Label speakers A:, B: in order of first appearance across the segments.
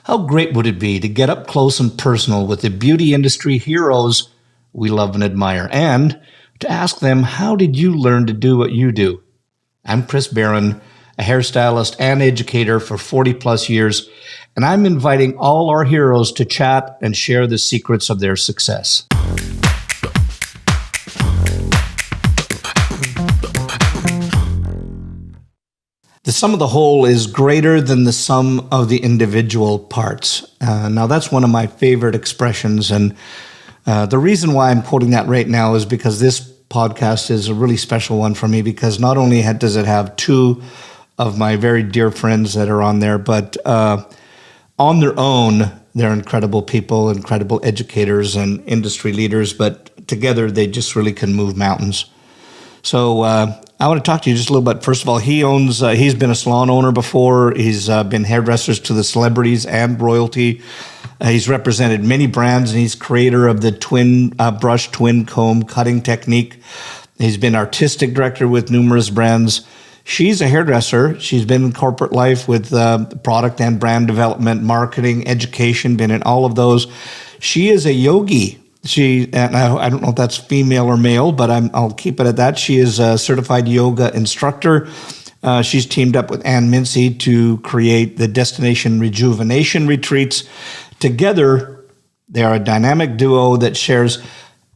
A: How great would it be to get up close and personal with the beauty industry heroes we love and admire, and to ask them, how did you learn to do what you do? I'm Chris Baran, a hairstylist and educator for 40 plus years, and I'm inviting all our heroes to chat and share the secrets of their success. The sum of the whole is greater than the sum of the individual parts. Now, that's one of my favorite expressions. And the reason why I'm quoting that right now is because this podcast is a really special one for me, because not only does it have two of my very dear friends that are on there, but on their own, they're incredible people, incredible educators and industry leaders. But together, they just really can move mountains. So I want to talk to you just a little bit. First of all, he's been a salon owner before. He's been hairdressers to the celebrities and royalty. He's represented many brands, and he's creator of the twin brush, twin comb cutting technique. He's been artistic director with numerous brands. She's a hairdresser. She's been in corporate life with product and brand development, marketing, education, been in all of those. She is a yogi. And I don't know if that's female or male, but I'll keep it at that. She is a certified yoga instructor. She's teamed up with Ann Mincy to create the Destination Rejuvenation Retreats. Together, they are a dynamic duo that shares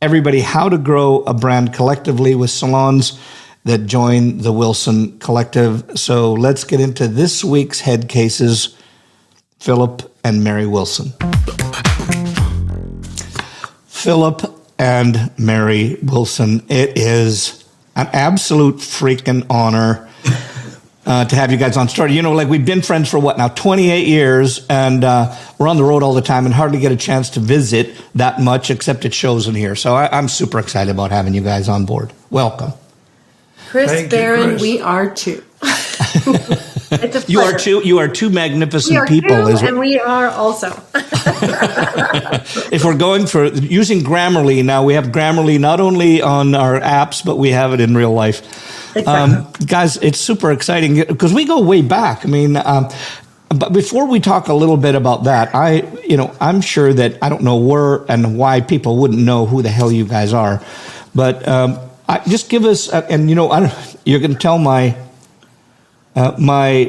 A: everybody how to grow a brand collectively with salons that join the Wilson Collective. So let's get into this week's Head Cases, Philip and Mary Wilson. Philip and Mary Wilson, it is an absolute freaking honor to have you guys on story. You know, like, we've been friends for 28 years, and we're on the road all the time and hardly get a chance to visit that much, except at shows in here. So I'm super excited about having you guys on board. Welcome.
B: Chris, Baran, we are too. It's a pleasure.
A: You are two magnificent people.
B: And we are also.
A: If we're going for using Grammarly, now we have Grammarly not only on our apps, but we have it in real life. Exactly. Guys, it's super exciting because we go way back. I mean, but before we talk a little bit about that, I'm sure that I don't know where and why people wouldn't know who the hell you guys are, but just give us, you're going to tell my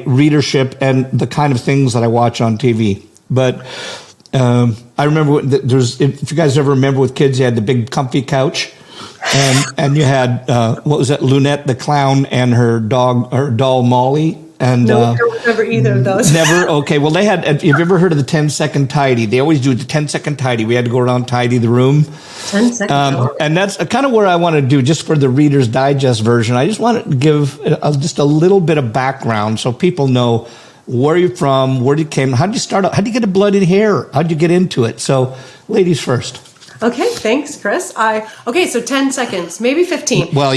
A: readership and the kind of things that I watch on TV. But I remember if you guys ever remember with kids, you had the big comfy couch, and you had what was that, Lunette the clown and her doll Molly. And
B: no, I don't remember either of those.
A: Never? Okay. Well, they had, have you ever heard of the 10-second tidy? They always do the 10-second tidy. We had to go around tidy the room.
B: 10 seconds.
A: And that's kind of where I want to do, just for the Reader's Digest version. I just want to give just a little bit of background so people know where you're from, where you came, how did you start out, how did you get a blooded hair, how did you get into it? So, ladies first.
B: Okay, thanks, Chris. So 10 seconds, maybe 15.
A: Well,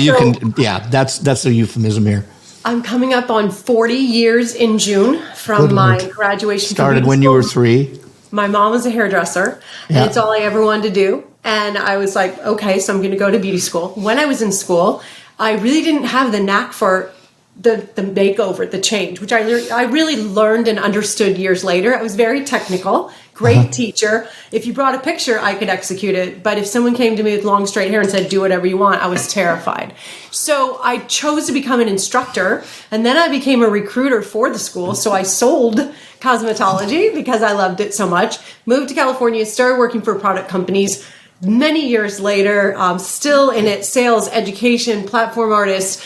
A: that's a euphemism here.
B: I'm coming up on 40 years in June from my graduation.
A: Started when you were 3.
B: My mom was a hairdresser, and it's all I ever wanted to do. And I was like, okay, so I'm going to go to beauty school. When I was in school, I really didn't have the knack for the makeover, the change, which I really learned and understood years later. I was very technical, great teacher. If you brought a picture, I could execute it. But if someone came to me with long straight hair and said, do whatever you want, I was terrified. So I chose to become an instructor, and then I became a recruiter for the school. So I sold cosmetology because I loved it so much. Moved to California, started working for product companies. Many years later, still in it, sales, education, platform artist,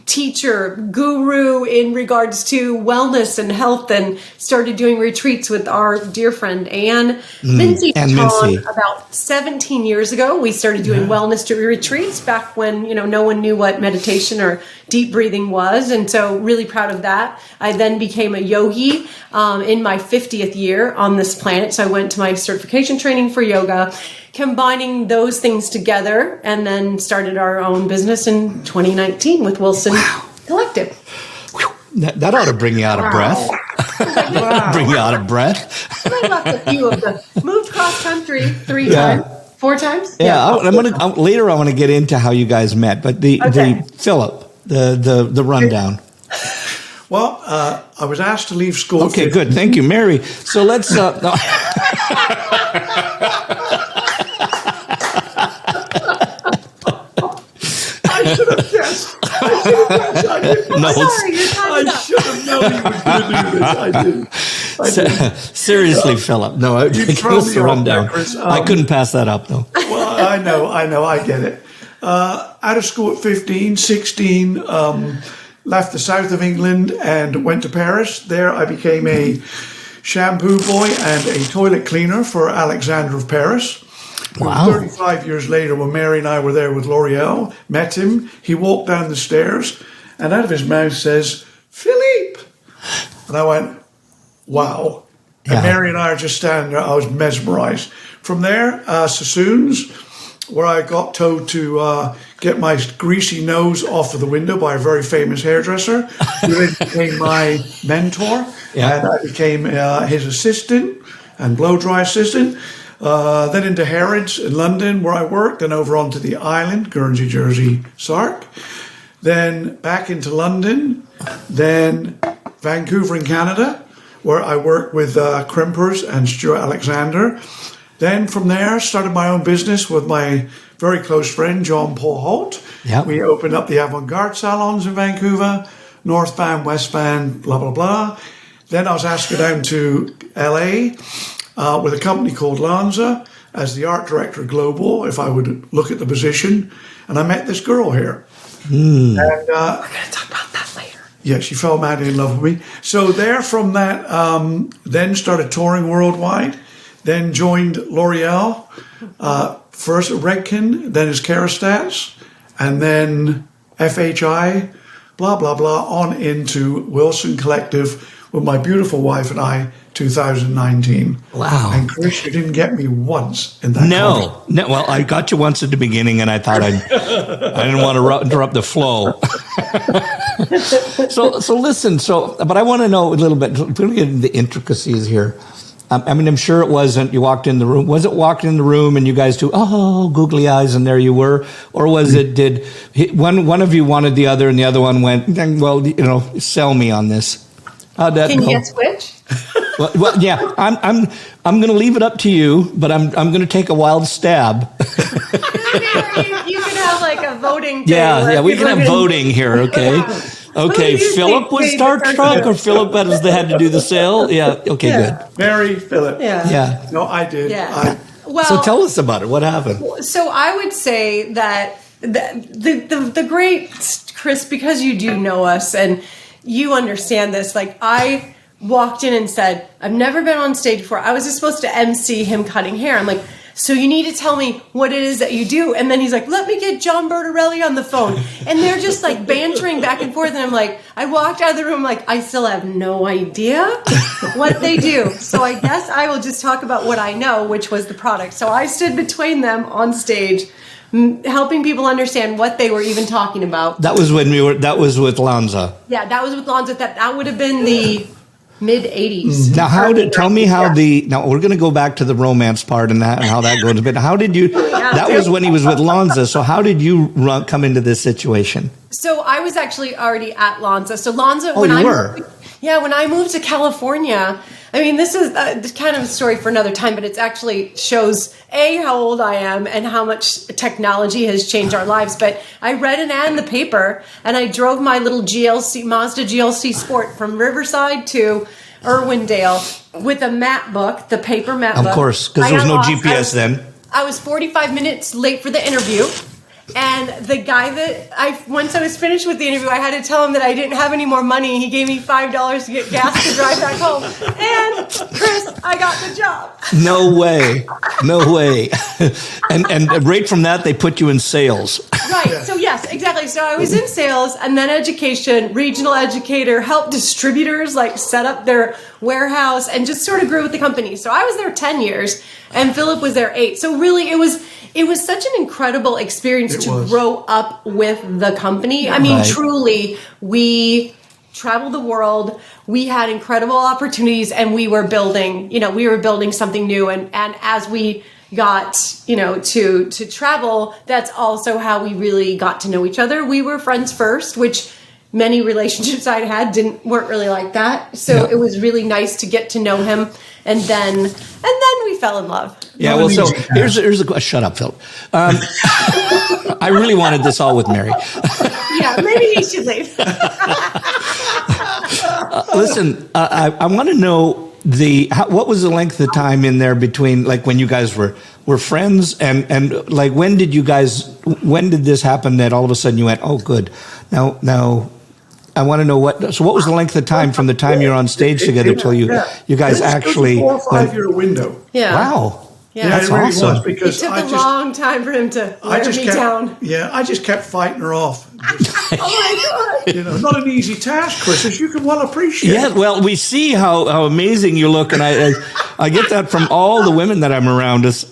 B: teacher, guru in regards to wellness and health, and started doing retreats with our dear friend Ann Mincy. About 17 years ago, we started doing wellness retreats back when no one knew what meditation or deep breathing was, and so really proud of that. I then became a yogi in my 50th year on this planet, so I went to my certification training for yoga, combining those things together, and then started our own business in 2019 with Wilson Collective.
A: That ought to bring you out of breath. Bring you out of breath.
B: I left a few of them. Moved cross country 3 times. 4 times?
A: Yeah. Later I want to get into how you guys met, but the Philip, the rundown.
C: Well, I was asked to leave school.
A: Okay, good. Thank you, Mary. So let's. No.
C: I should have guessed.
A: No,
B: Sorry, your time's
C: I
B: up.
C: should have known he was going to do this. I didn't.
A: seriously, Philip. No, give
C: throw
A: us
C: me
A: the
C: off
A: rundown.
C: there, Chris.
A: I couldn't pass that up, though.
C: Well, I know, I get it. Out of school at 15, 16, left the south of England and went to Paris. There I became a shampoo boy and a toilet cleaner for Alexander of Paris.
A: Wow.
C: 35 years later, when Mary and I were there with L'Oreal, met him, he walked down the stairs and out of his mouth says, Philippe. And I went, wow.
A: Yeah.
C: And Mary and I are just standing there. I was mesmerized. From there, Sassoon's, where I got told to get my greasy nose off of the window by a very famous hairdresser, who then became my mentor.
A: Yeah.
C: And I became his assistant and blow-dry assistant. Then into Harrods in London, where I worked, then over onto the island, Guernsey, Jersey, Sark. Then back into London, then Vancouver in Canada, where I worked with Crimpers and Stuart Alexander. Then from there, started my own business with my very close friend, John Paul Holt.
A: Yep.
C: We opened up the avant-garde salons in Vancouver, North Van, West Van, blah, blah, blah. Then I was asked to go down to LA with a company called Lanza as the art director global, if I would look at the position. And I met this girl here. And
B: We're going to talk about that later.
C: yeah, she fell madly in love with me. So there from that, then started touring worldwide, then joined L'Oreal, first at Redken, then as Kerastase, and then FHI, blah, blah, blah, on into Wilson Collective with my beautiful wife and I, 2019.
A: Wow.
C: And Chris, you didn't get me once in that
A: No. Well, I got you once at the beginning, and I thought I didn't want to interrupt the flow. So listen. But I want to know a little bit. We're going to get into the intricacies here. I mean, I'm sure it wasn't. You walked in the room. Was it walked in the room and you guys do googly eyes, and there you were, or was it? Did one of you wanted the other, and the other one went? Well, sell me on this. How'd that
B: Can
A: go?
B: you guess which?
A: Well, yeah, I'm going to leave it up to you, but I'm going to take a wild stab.
B: You could have like a voting thing.
A: Yeah, we can have voting here, okay?
B: Yeah.
A: Okay,
B: Who do you
A: Philip
B: think
A: was
B: made
A: Star
B: the
A: Trek,
B: person?
A: or Philip had to do the sale? Yeah, okay,
B: Yeah.
C: Mary, Philip.
B: Yeah.
A: good. Yeah.
C: No, I did.
B: Yeah. Well,
A: So tell us about it. What happened?
B: So I would say that the great Chris, because you do know us and you understand this, like I walked in and said, I've never been on stage before. I was just supposed to MC him cutting hair. I'm like, so you need to tell me what it is that you do. And then he's like, let me get John Bertarelli on the phone. And they're just like bantering back and forth. And I'm like, I walked out of the room like, I still have no idea what they do. So I guess I will just talk about what I know, which was the product. So I stood between them on stage, helping people understand what they were even talking about.
A: That was that was with Lanza.
B: Yeah, that was with Lonza. That would have been the mid 80s.
A: Now, tell me how now we're going to go back to the romance part and how that goes. But how did you, that was when he was with Lanza. So how did you come into this situation?
B: So I was actually already at Lanza. So Lanza,
A: when
B: I moved to California, I mean, this is kind of a story for another time, but it actually shows how old I am and how much technology has changed our lives. But I read an ad in the paper and I drove my little Mazda GLC Sport from Riverside to Irwindale with a map book, the paper map book.
A: Of course, because there was no GPS then.
B: I was 45 minutes late for the interview. And the guy once I was finished with the interview, I had to tell him that I didn't have any more money. He gave me $5 to get gas to drive back home. And Chris, I got the job.
A: No way. And right from that, they put you in sales.
B: Right. So yes, exactly. So I was in sales and then education, regional educator, helped distributors like set up their warehouse and just sort of grew with the company. So I was there 10 years and Philip was there 8. So really it was such an incredible experience to grow up with the company. I mean, truly, we traveled the world. We had incredible opportunities and we were building something new. And as we got, to travel, that's also how we really got to know each other. We were friends first, which many relationships I'd had weren't really like that. So it was really nice to get to know him, and then we fell in love.
A: Yeah, well, so here's a shut up, Philip. I really wanted this all with Mary.
B: Yeah, maybe he should leave.
A: Listen, I want to know what was the length of time in there between, like, when you guys were friends, and like, when did this happen that all of a sudden you went, oh, good, now I want to know what was the length of time from the time you're on stage together till you guys actually...
C: It was a 4 or 5 year window.
B: Yeah.
A: Wow.
B: Yeah,
A: that's
C: it really
A: awesome.
C: was, because
B: it took a long time for him to wear me down.
C: Yeah, I just kept fighting her off.
B: Oh my God!
C: Not an easy task, Chris, as you can well appreciate.
A: Yeah, well, we see how amazing you look, and I get that from all the women that I'm around us.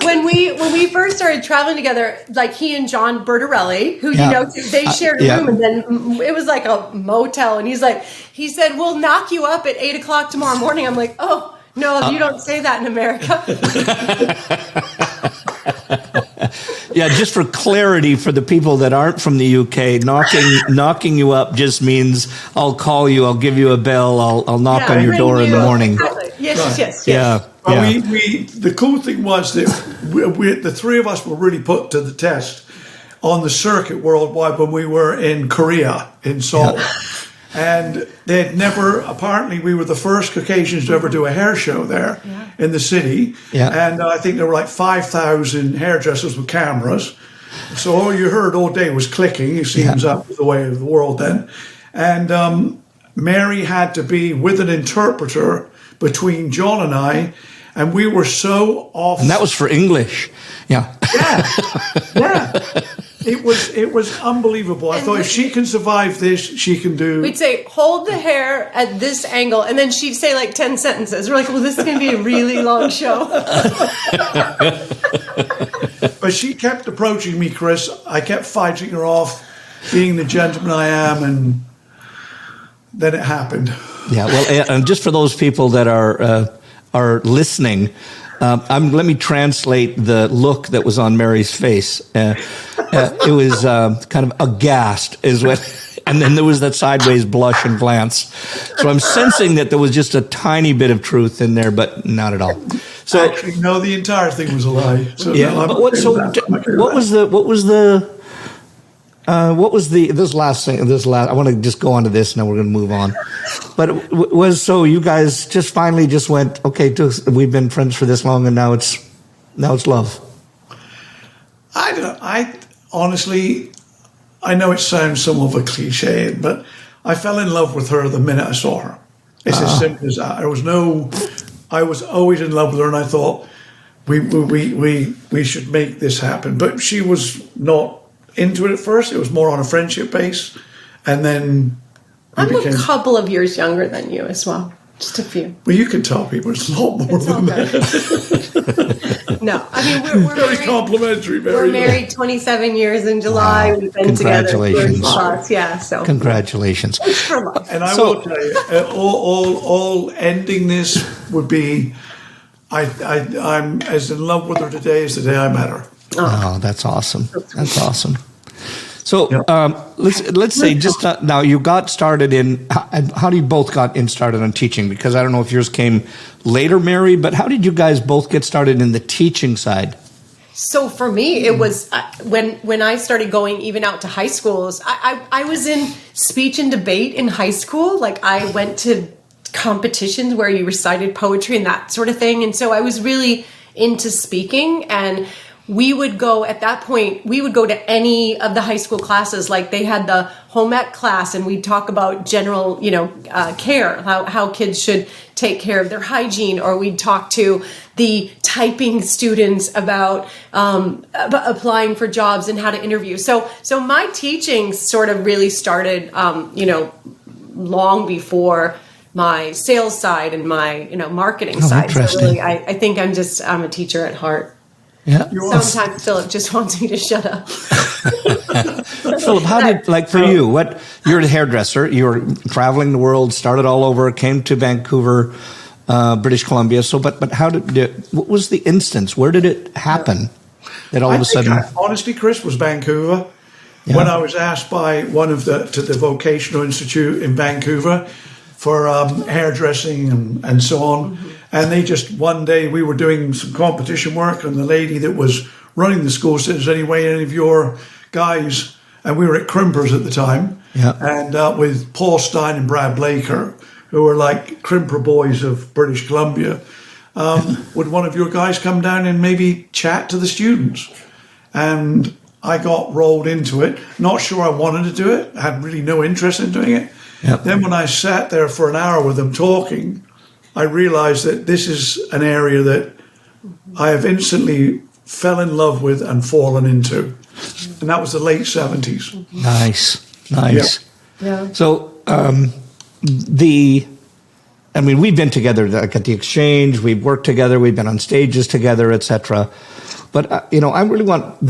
B: When we first started traveling together, like he and John Bertarelli, who they shared a room, and then it was like a motel, and he said, "We'll knock you up at 8:00 tomorrow morning." I'm like, "Oh no, you don't say that in America."
A: Yeah, just for clarity for the people that aren't from the UK, knocking you up just means I'll call you, I'll give you a bell, I'll knock on your door in the morning.
B: Exactly. Yes.
A: Yeah.
C: But the cool thing was that the three of us were really put to the test on the circuit worldwide when we were in Korea, in Seoul. Yeah. And apparently we were the first Caucasians to ever do a hair show there in the city. Yeah. And I think there were like 5,000 hairdressers with cameras. So all you heard all day was clicking. It seems that was the way of the world then. And Mary had to be with an interpreter between John and I. And we were so off.
A: And that was for English. Yeah.
C: Yeah. It was unbelievable. I thought if she can survive this, she can do...
B: We'd say, hold the hair at this angle, and then she'd say like 10 sentences. We're like, well, this is going to be a really long show.
C: But she kept approaching me, Chris. I kept fighting her off, being the gentleman I am, and then it happened.
A: Yeah, well, and just for those people that are listening... let me translate the look that was on Mary's face. It was kind of aghast, and then there was that sideways blush and glance. So I'm sensing that there was just a tiny bit of truth in there, but not at all. So
C: actually, no, the entire thing was a lie. So
A: yeah,
C: no,
A: but what was this last thing? I want to just go on to this, and then we're going to move on. But you guys just finally just went, okay, we've been friends for this long, and now it's love.
C: I honestly, I know it sounds somewhat of a cliche, but I fell in love with her the minute I saw her. It's as simple as that. I was always in love with her, and I thought we should make this happen. But she was not into it at first. It was more on a friendship base, and then
B: I'm a couple of years younger than you as well, just a few.
C: Well, you can tell people it's a lot more than that.
B: No, I mean we're
C: very complimentary.
B: We're married 27 years in July. Wow. We've been together 30 plus. Yeah, so
A: congratulations.
B: It's for love.
C: And I will tell you, all ending this would be, I'm as in love with her today as the day I met her.
A: Oh, that's awesome. That's awesome. So let's say just now you got started in, how do you both started on teaching? Because I don't know if yours came later, Mary, but how did you guys both get started in the teaching side?
B: So for me, it was when I started going even out to high schools, I was in speech and debate in high school. Like I went to competitions where you recited poetry and that sort of thing. And so I was really into speaking, and we would go to any of the high school classes. Like they had the home ec class, and we'd talk about general, care, how kids should take care of their hygiene, or we'd talk to the typing students about applying for jobs and how to interview. So my teaching sort of really started, long before my sales side and my, marketing side. So really, I think I'm a teacher at heart.
A: Yeah.
B: Sometimes Philip just wants me to shut up.
A: Philip, how did, for you, you're a hairdresser, you were traveling the world, started all over, came to Vancouver, British Columbia. So, but what was the instance? Where did it happen that all of a sudden?
C: Honestly, Chris, was Vancouver.
A: Yeah.
C: When I was asked by to the Vocational Institute in Vancouver for hairdressing and so on, and they just one day we were doing some competition work, and the lady that was running the school said, "Is any of your guys?" And we were at Crimpers at the time, and with Paul Stein and Brad Blaker, who were like Crimper boys of British Columbia. Would one of your guys come down and maybe chat to the students? And I got rolled into it. Not sure I wanted to do it. I had really no interest in doing it.
A: Yep.
C: Then when I sat there for an hour with them talking, I realized that this is an area that I have instantly fell in love with and fallen into. And that was the late 70s.
A: Nice.
B: Yeah.
A: So we've been together like at the Exchange. We've worked together. We've been on stages together, etc. But I really want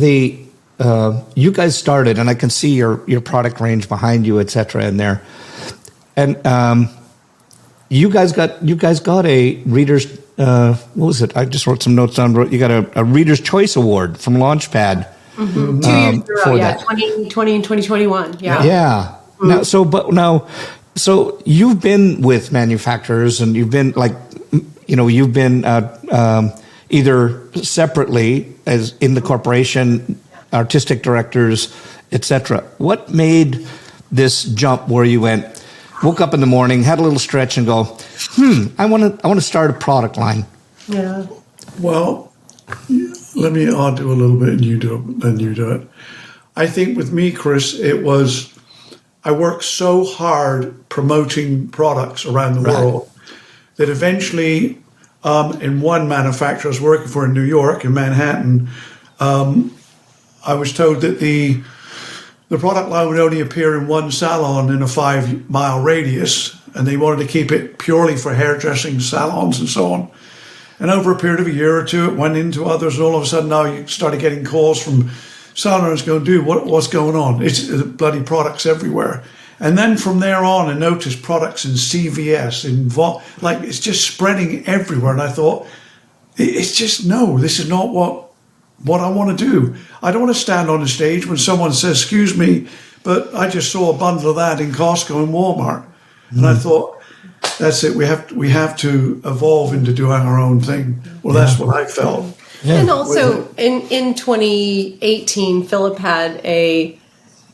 A: you guys started, and I can see your product range behind you, etc. in there. And you guys got a reader's what was it? I just wrote some notes down. You got a Reader's Choice Award from Launchpad.
B: 2 years in a row, 2020 and 2021. Yeah.
A: Now, so you've been with manufacturers, and you've been you've been either separately as in the corporation, artistic directors, etc. What made this jump where you woke up in the morning, had a little stretch, and go, I want to start a product line?
B: Yeah.
C: Well, I'll do a little bit and you do it. I think with me, Chris, it was, I worked so hard promoting products around the world that eventually in one manufacturer I was working for in New York, in Manhattan, I was told that the product line would only appear in one salon in a 5-mile radius, and they wanted to keep it purely for hairdressing salons and so on. And over a period of a year or two, it went into others, and all of a sudden now you started getting calls from salons going, dude, what's going on? It's bloody products everywhere. And then from there on, I noticed products in CVS, it's just spreading everywhere. And I thought, it's just, no, this is not what I want to do. I don't want to stand on a stage when someone says, excuse me, but I just saw a bundle of that in Costco and Walmart. And I thought, that's it. We have to evolve into doing our own thing. Well, that's what I felt.
A: Yeah.
B: And also in 2018, Philip had a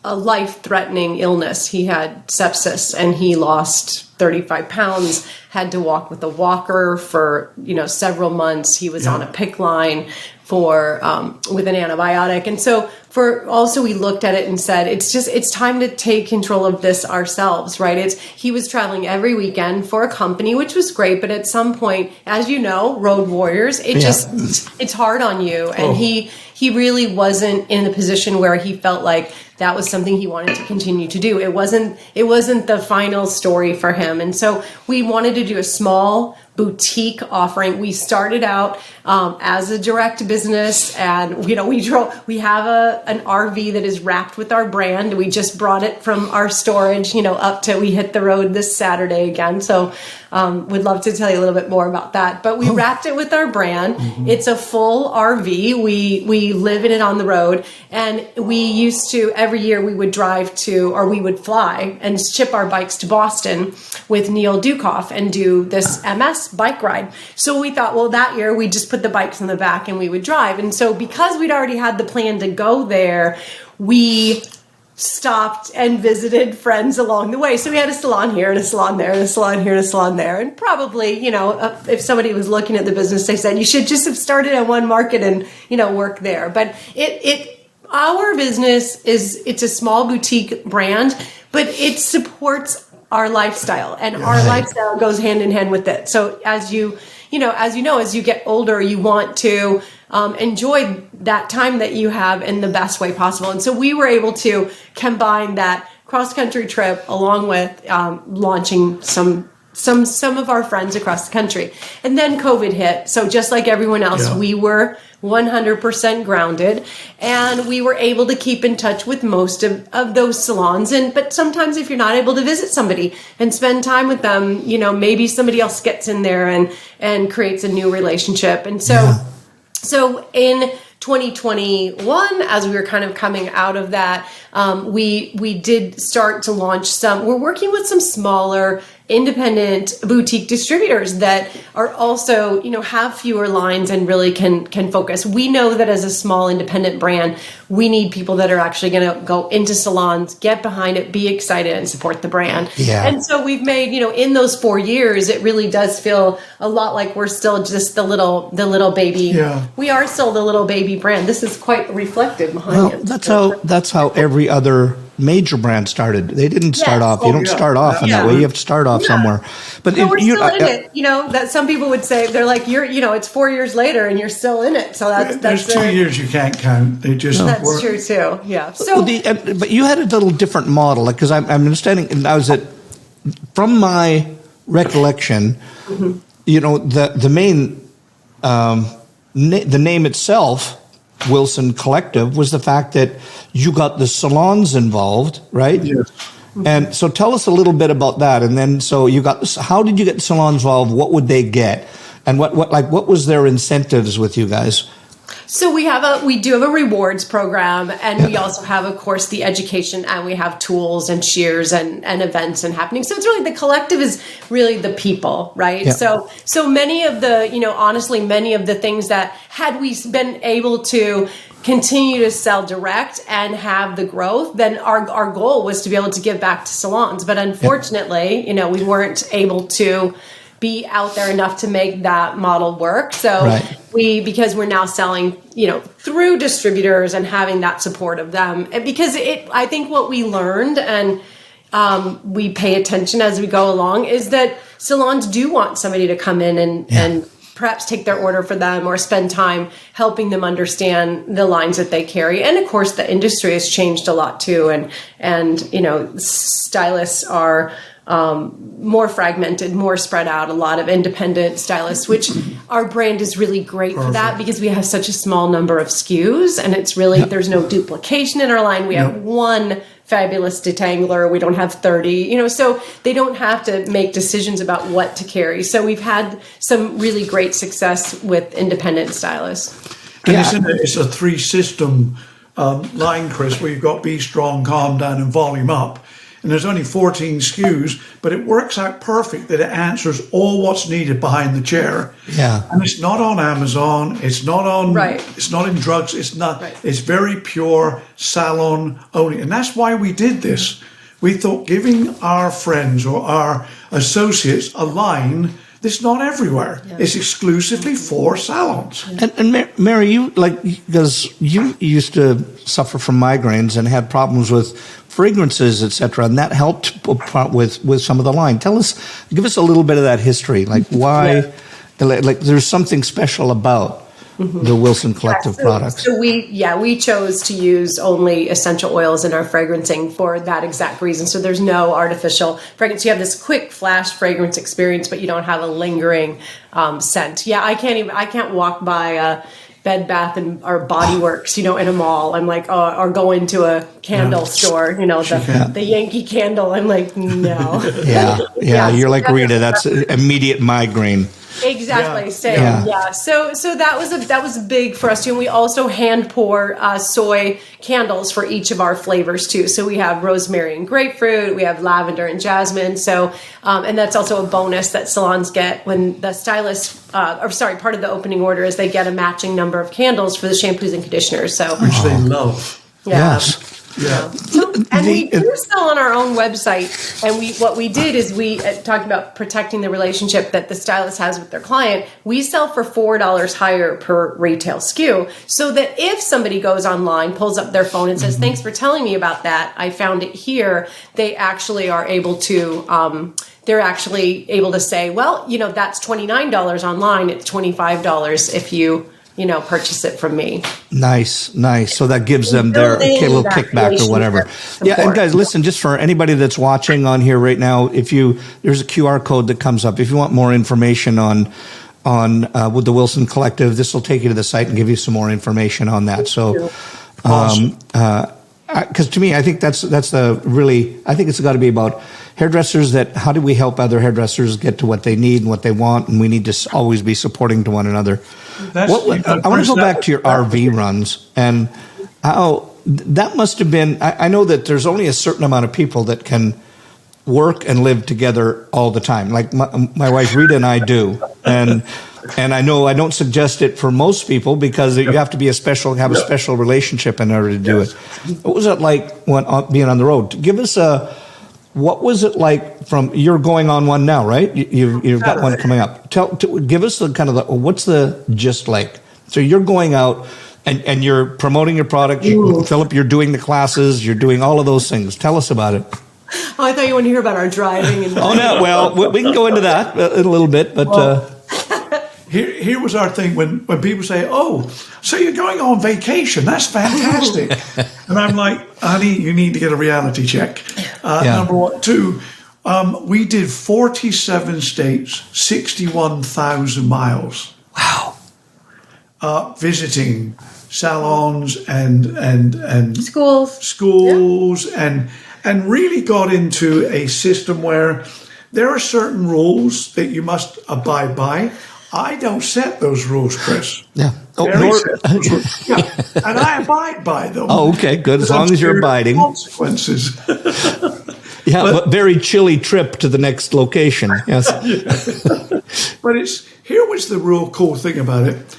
B: life-threatening illness. He had sepsis, and he lost 35 pounds, had to walk with a walker for several months. He was on a PICC line with an antibiotic. And so we looked at it and said, it's time to take control of this ourselves, right? He was traveling every weekend for a company, which was great. But at some point, as you know, road warriors, it's hard on you. And he really wasn't in a position where he felt like that was something he wanted to continue to do. It wasn't the final story for him. And so we wanted to do a small boutique offering. We started out as a direct business, and we have an RV that is wrapped with our brand. We just brought it from our storage, up to we hit the road this Saturday again. So would love to tell you a little bit more about that. But we wrapped it with our brand. Mm-hmm. It's a full RV. We live in it on the road, and we used to every year we would we would fly and ship our bikes to Boston with Neil Dukoff and do this MS bike ride. So we thought, well, that year we just put the bikes in the back and we would drive. And so because we'd already had the plan to go there, we stopped and visited friends along the way. So we had a salon here and a salon there and a salon here and a salon there. And probably, if somebody was looking at the business, they said, you should just have started in one market and, work there. But our business it's a small boutique brand, but it supports our lifestyle, and our lifestyle goes hand in hand with it. So as you get older, you want to enjoy that time that you have in the best way possible. And so we were able to combine that cross-country trip along with launching some of our friends across the country. And then COVID hit. So just like everyone else, we were 100% grounded, and we were able to keep in touch with most of those salons. But sometimes if you're not able to visit somebody and spend time with them, maybe somebody else gets in there and creates a new relationship. And so in 2021, as we were kind of coming out of that, we did start to launch we're working with some smaller independent boutique distributors that are also, have fewer lines and really can focus. We know that as a small independent brand, we need people that are actually going to go into salons, get behind it, be excited, and support the brand.
A: Yeah.
B: And so we've made, in those 4 years, it really does feel a lot like we're still just the little baby.
C: Yeah.
B: We are still the little baby brand. This is quite reflective behind it.
A: That's how every other major brand started. They didn't start off. You don't start off in that way. You have to start off somewhere. But
B: we're still in it. That some people would say they're like it's 4 years later and you're still in it. So that's
C: there's 2 years you can't count. They just
B: that's true too. Yeah. So
A: but you had a little different model, because I'm understanding. And I was from my recollection, the main the name itself, Wilson Collective, was the fact that you got the salons involved, right?
C: Yes.
A: And so tell us a little bit about that. And then, so how did you get the salons involved? What would they get? And what was their incentives with you guys?
B: So we do have a rewards program, and we also have, of course, the education, and we have tools and shears and events and happenings. So it's really, the collective is really the people, right?
A: Yeah.
B: So many of the, honestly, many of the things that had we been able to continue to sell direct and have the growth, then our goal was to be able to give back to salons. But unfortunately, we weren't able to be out there enough to make that model work. So because we're now selling, through distributors and having that support of them, because I think what we learned, and we pay attention as we go along, is that salons do want somebody to come in and perhaps take their order for them, or spend time helping them understand the lines that they carry. And of course, the industry has changed a lot too. And stylists are more fragmented, more spread out, a lot of independent stylists, which our brand is really great for that, because we have such a small number of SKUs, and it's really, there's no duplication in our line. We have one fabulous detangler. We don't have 30, so they don't have to make decisions about what to carry. So we've had some really great success with independent stylists.
C: And it's a 3-system line, Chris, where you've got Be Strong, Calm Down, and Volume Up. And there's only 14 SKUs, but it works out perfect that it answers all what's needed behind the chair.
A: Yeah.
C: And it's not on Amazon. It's not on. It's not in drugs. It's not. It's very pure salon only, and that's why we did this. We thought giving our friends or our associates a line that's not everywhere. Yeah. It's exclusively for salons.
A: And Mary, you because you used to suffer from migraines and had problems with fragrances, etc., and that helped with some of the line. Give us a little bit of that history, like why, there's something special about the Wilson Collective products.
B: So we chose to use only essential oils in our fragrancing for that exact reason. So there's no artificial fragrance. You have this quick flash fragrance experience, but you don't have a lingering scent. Yeah, I can't walk by a Bed Bath or Body Works, in a mall. I'm like, or go into a candle store, the Yankee Candle. I'm like, no.
A: Yeah. You're like Rita. That's immediate migraine.
B: Exactly. Same. Yeah. So that was big for us too. And we also hand pour soy candles for each of our flavors too. So we have rosemary and grapefruit. We have lavender and jasmine. So and that's also a bonus that salons get when the stylists, part of the opening order is they get a matching number of candles for the shampoos and conditioners. So
C: which they love.
B: Yeah.
A: Yes.
C: Yeah.
B: And we do sell on our own website. And what we did is we talked about protecting the relationship that the stylist has with their client. We sell for $4 higher per retail SKU, so that if somebody goes online, pulls up their phone and says, "Thanks for telling me about that. I found it here," they actually are able to. They're actually able to say, "Well, that's $29 online. It's $25 if you." Purchase it from me.
A: Nice. So that gives them their little kickback or whatever. Yeah, and guys, listen, just for anybody that's watching on here right now, there's a QR code that comes up. If you want more information on with the Wilson Collective, this will take you to the site and give you some more information on that. So, because to me, I think I think it's got to be about hairdressers. How do we help other hairdressers get to what they need and what they want, and we need to always be supporting to one another.
C: That's,
A: I want to go back to your RV runs and how that must have been. I know that there's only a certain amount of people that can work and live together all the time. Like my wife Rita and I do, and I know I don't suggest it for most people because you have to be have a special relationship in order to do it. What was it like when being on the road? Give us what was it like from, you're going on one now, right? You've got one coming up. Give us the kind of what's the gist like? So you're going out and you're promoting your product. Philip, you're doing the classes. You're doing all of those things. Tell us about it.
B: Oh, I thought you wanted to hear about our driving. And
A: oh, no. Well, we can go into that in a little bit, but...
C: Here was our thing when people say, "Oh, so you're going on vacation? That's fantastic!" And I'm like, "Honey, you need to get a reality check." Number one, two, we did 47 states, 61,000 miles.
A: Wow!
C: Visiting salons and
B: schools,
C: and really got into a system where there are certain rules that you must abide by. I don't set those rules, Chris.
A: Yeah.
C: And I abide by them.
A: Oh, okay, good. As long as you're abiding.
C: Consequences.
A: But very chilly trip to the next location. Yes.
C: But here was the real cool thing about it.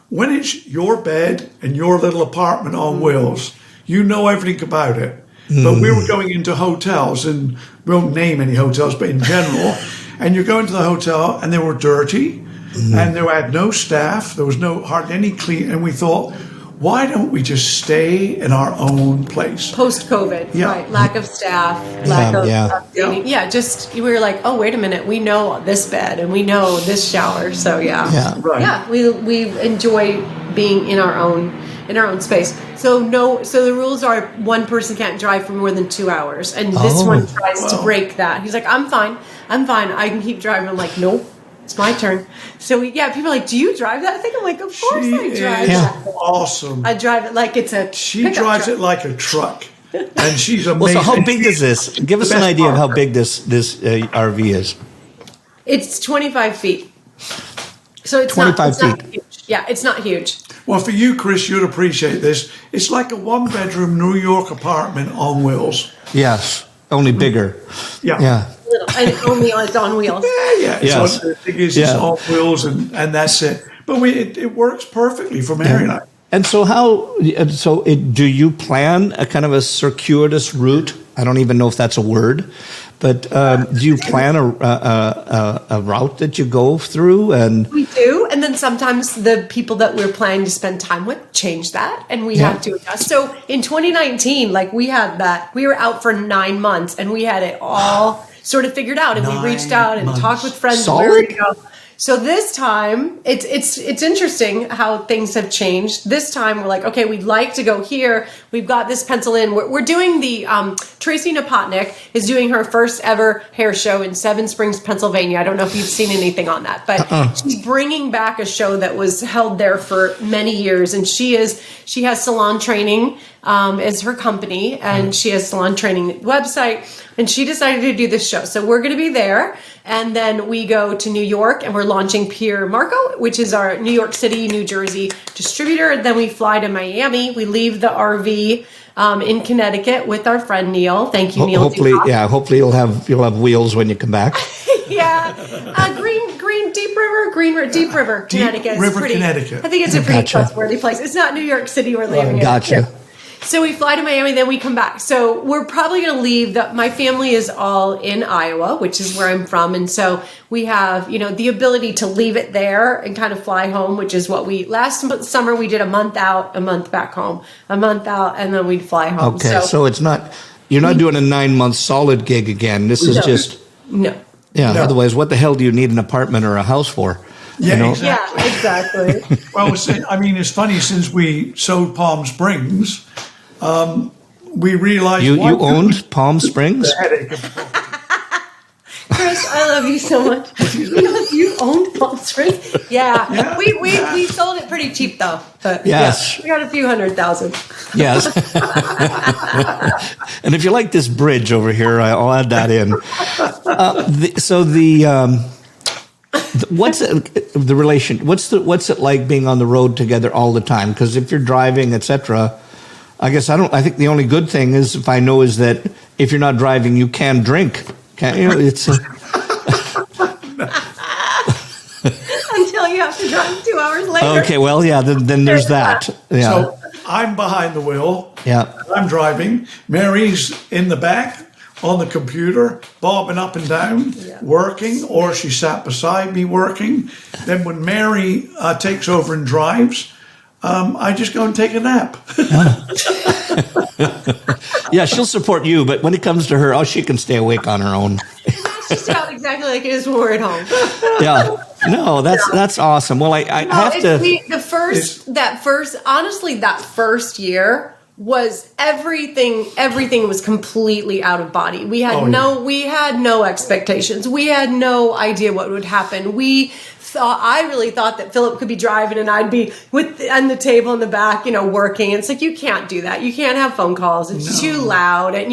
C: When it's your bed and your little apartment on wheels, you know everything about it. But we were going into hotels, and we won't name any hotels, but in general, and you go into the hotel and they were dirty. And they had no staff. There was hardly any clean. And we thought, why don't we just stay in our own place?
B: Post-COVID, right? Lack of staff, lack of updating. Yeah, just we were like, oh, wait a minute, we know this bed and we know this shower. So we enjoy being in our own space. So the rules are one person can't drive for more than 2 hours, and this one tries to break that. He's like, I'm fine, I can keep driving. I'm like, nope. It's my turn. So people are like, do you drive that thing? I'm like, of course I drive that.
C: Awesome.
B: I drive it like it's a
C: She drives it like a truck. And she's amazing.
A: Well, so how big is this? Give us an idea of how big this RV is.
B: It's 25 feet. So it's
A: 25 feet.
B: not huge. Yeah, it's not huge.
C: Well, for you, Chris, you'd appreciate this. It's like a one-bedroom New York apartment on wheels.
A: Yes, only bigger. Yeah.
B: Little, and only it's on wheels.
C: Yeah.
A: Yes.
C: So the thing is, it's on wheels, and that's it. But it works perfectly for Mary and I.
A: And so do you plan a kind of a circuitous route? I don't even know if that's a word, but do you plan a route that you go through? And
B: we do, and then sometimes the people that we're planning to spend time with change that, and we have to adjust. So in 2019, we were out for 9 months, and we had it all sort of figured out, and we reached out and talked with friends.
A: Solid?
B: So this time, it's interesting how things have changed. This time, we're like, okay, we'd like to go here. We've got this pencil in. We're doing the, Tracy Napotnick is doing her first ever hair show in Seven Springs, Pennsylvania. I don't know if you've seen anything on that, but she's bringing back a show that was held there for many years. And she has salon training as her company, and she has salon training website, and she decided to do this show. So we're going to be there, and then we go to New York, and we're launching Pier Marco, which is our New York City, New Jersey distributor. Then we fly to Miami. We leave the RV in Connecticut with our friend Neil. Thank you, Neil.
A: Hopefully you'll have wheels when you come back. Deep River, Connecticut.
C: Connecticut.
B: I think it's a pretty trustworthy place. It's not New York City we're leaving.
A: Gotcha.
B: So we fly to Miami, then we come back. So we're probably going to leave. My family is all in Iowa, which is where I'm from. And so we have, the ability to leave it there and kind of fly home, which is what last summer we did a month out, a month back home, a month out, and then we'd fly home.
A: Okay, so it's not, you're not doing a 9-month solid gig again. This is just.
B: No.
A: Yeah, otherwise, what the hell do you need an apartment or a house for?
C: Exactly.
B: Yeah, exactly.
C: Well, it's funny, since we sold Palm Springs, we realized
A: you owned Palm Springs.
B: Chris, I love you so much. You owned Palm Springs? Yeah. We sold it pretty cheap though. But
A: yes.
B: We got a few $100,000.
A: Yes. And if you like this bridge over here, I'll add that in. What's the relation? What's it like being on the road together all the time? Because if you're driving, etc., I guess I think the only good thing is that if you're not driving, you can drink. Can't you? It's
B: Until you have to drive 2 hours later.
A: okay. Well, yeah. Then there's that. Yeah.
C: So I'm behind the wheel.
A: Yeah.
C: I'm driving. Mary's in the back on the computer, bobbing up and down, working, or she sat beside me working. Then when Mary takes over and drives, I just go and take a nap.
A: Yeah, she'll support you, but when it comes to her, she can stay awake on her own.
B: That's just how exactly like it is when we're at home.
A: Yeah. No, that's awesome. Well, I have to.
B: That first year was everything was completely out of body. We had no expectations. We had no idea what would happen. I really thought that Philip could be driving and I'd be on the table in the back, working. It's like, you can't do that. You can't have phone calls. It's too loud. And,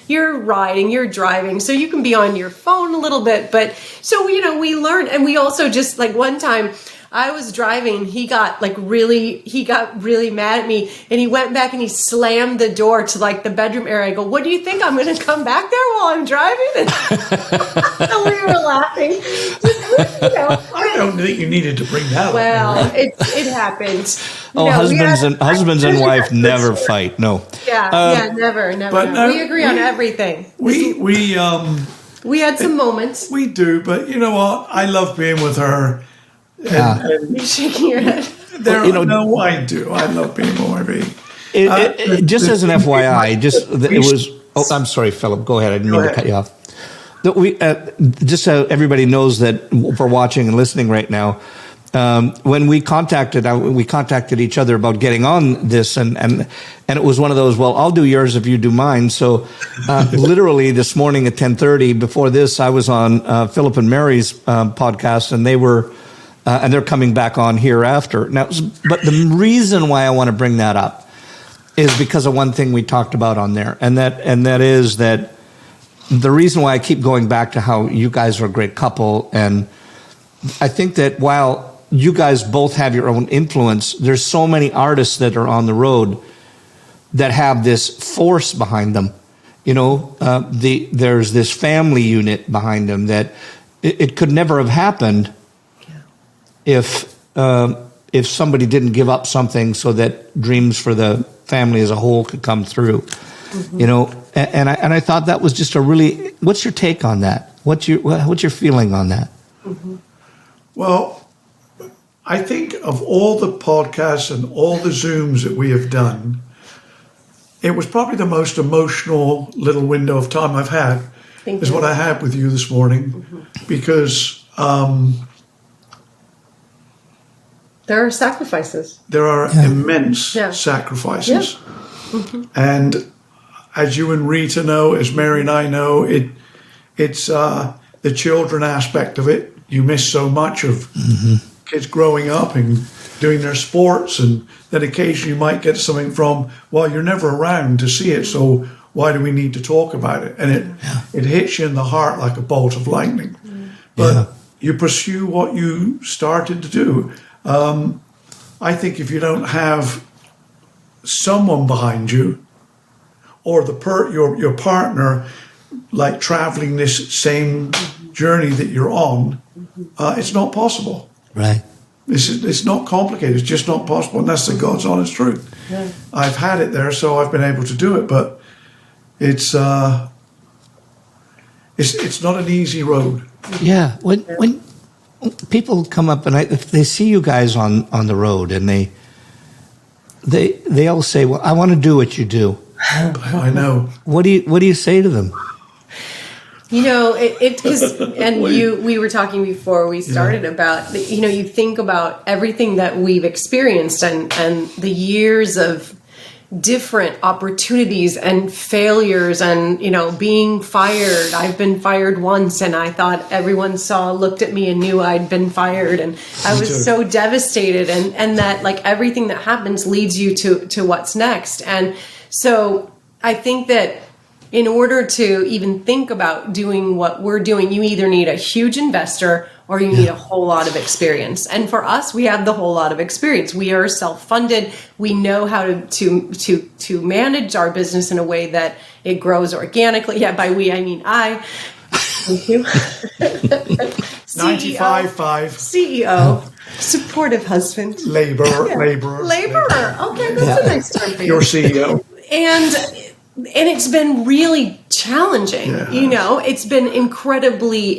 B: you're riding, you're driving. So you can be on your phone a little bit. But so, we learned. And we also just like one time I was driving, he got really mad at me, and he went back and he slammed the door to like the bedroom area. I go, "What do you think? I'm going to come back there while I'm driving?" And we were laughing.
C: I don't think you needed to bring that up.
B: Well, it happens.
A: Husbands and wife never fight. No.
B: Never.
C: But
B: we agree on everything. We had some moments.
C: We do, but you know what? I love being with her. And
B: you're shaking your head.
C: No, I do. I love being with my baby.
A: Just as an FYI, it was. Oh, I'm sorry, Philip. Go ahead. I didn't mean to cut you off. Just so everybody knows that we're watching and listening right now. When we contacted each other about getting on this, and it was one of those. Well, I'll do yours if you do mine. So, literally this morning at 10:30, before this, I was on Philip and Mary's podcast, and they were. And they're coming back on hereafter. Now, but the reason why I want to bring that up is because of one thing we talked about on there, and that is that the reason why I keep going back to how you guys are a great couple, and I think that while you guys both have your own influence, there's so many artists that are on the road that have this force behind them. There's this family unit behind them that it could never have happened. If somebody didn't give up something so that dreams for the family as a whole could come through, and I thought that was just a really. What's your take on that? What's your feeling on that?
C: Mm-hmm. Well, I think of all the podcasts and all the Zooms that we have done, it was probably the most emotional little window of time I've had. What I had with you this morning, because.
B: There are sacrifices.
C: There are immense sacrifices. Yeah. Mm-hmm. And as you and Rita know, as Mary and I know, it's the children aspect of it. You miss so much of kids growing up and doing their sports, and then occasionally you might get something from, well, you're never around to see it, so why do we need to talk about it? And it hits you in the heart like a bolt of lightning. But you pursue what you started to do. I think if you don't have someone behind you, or your partner, like traveling this same journey that you're on, it's not possible.
A: Right.
C: It's not complicated. It's just not possible, and that's the God's honest truth. Yeah. I've had it there, so I've been able to do it, but it's not an easy road.
A: Yeah. When people come up and if they see you guys on the road, and they all say, "Well, I want to do what you do."
C: I know.
A: What do you say to them?
B: We were talking before we started about, you think about everything that we've experienced and the years of different opportunities and failures and, being fired. I've been fired once, and I thought everyone looked at me and knew I'd been fired. And I was so devastated, and that like everything that happens leads you to what's next. And so I think that in order to even think about doing what we're doing, you either need a huge investor or you need a whole lot of experience. And for us, we have the whole lot of experience. We are self-funded. We know how to manage our business in a way that it grows organically. Yeah, by we, I mean I. Thank you.
C: 95.5.
B: CEO, supportive husband.
C: Laborer.
B: Okay, that's a nice term for you.
C: Your CEO.
B: And it's been really challenging. It's been incredibly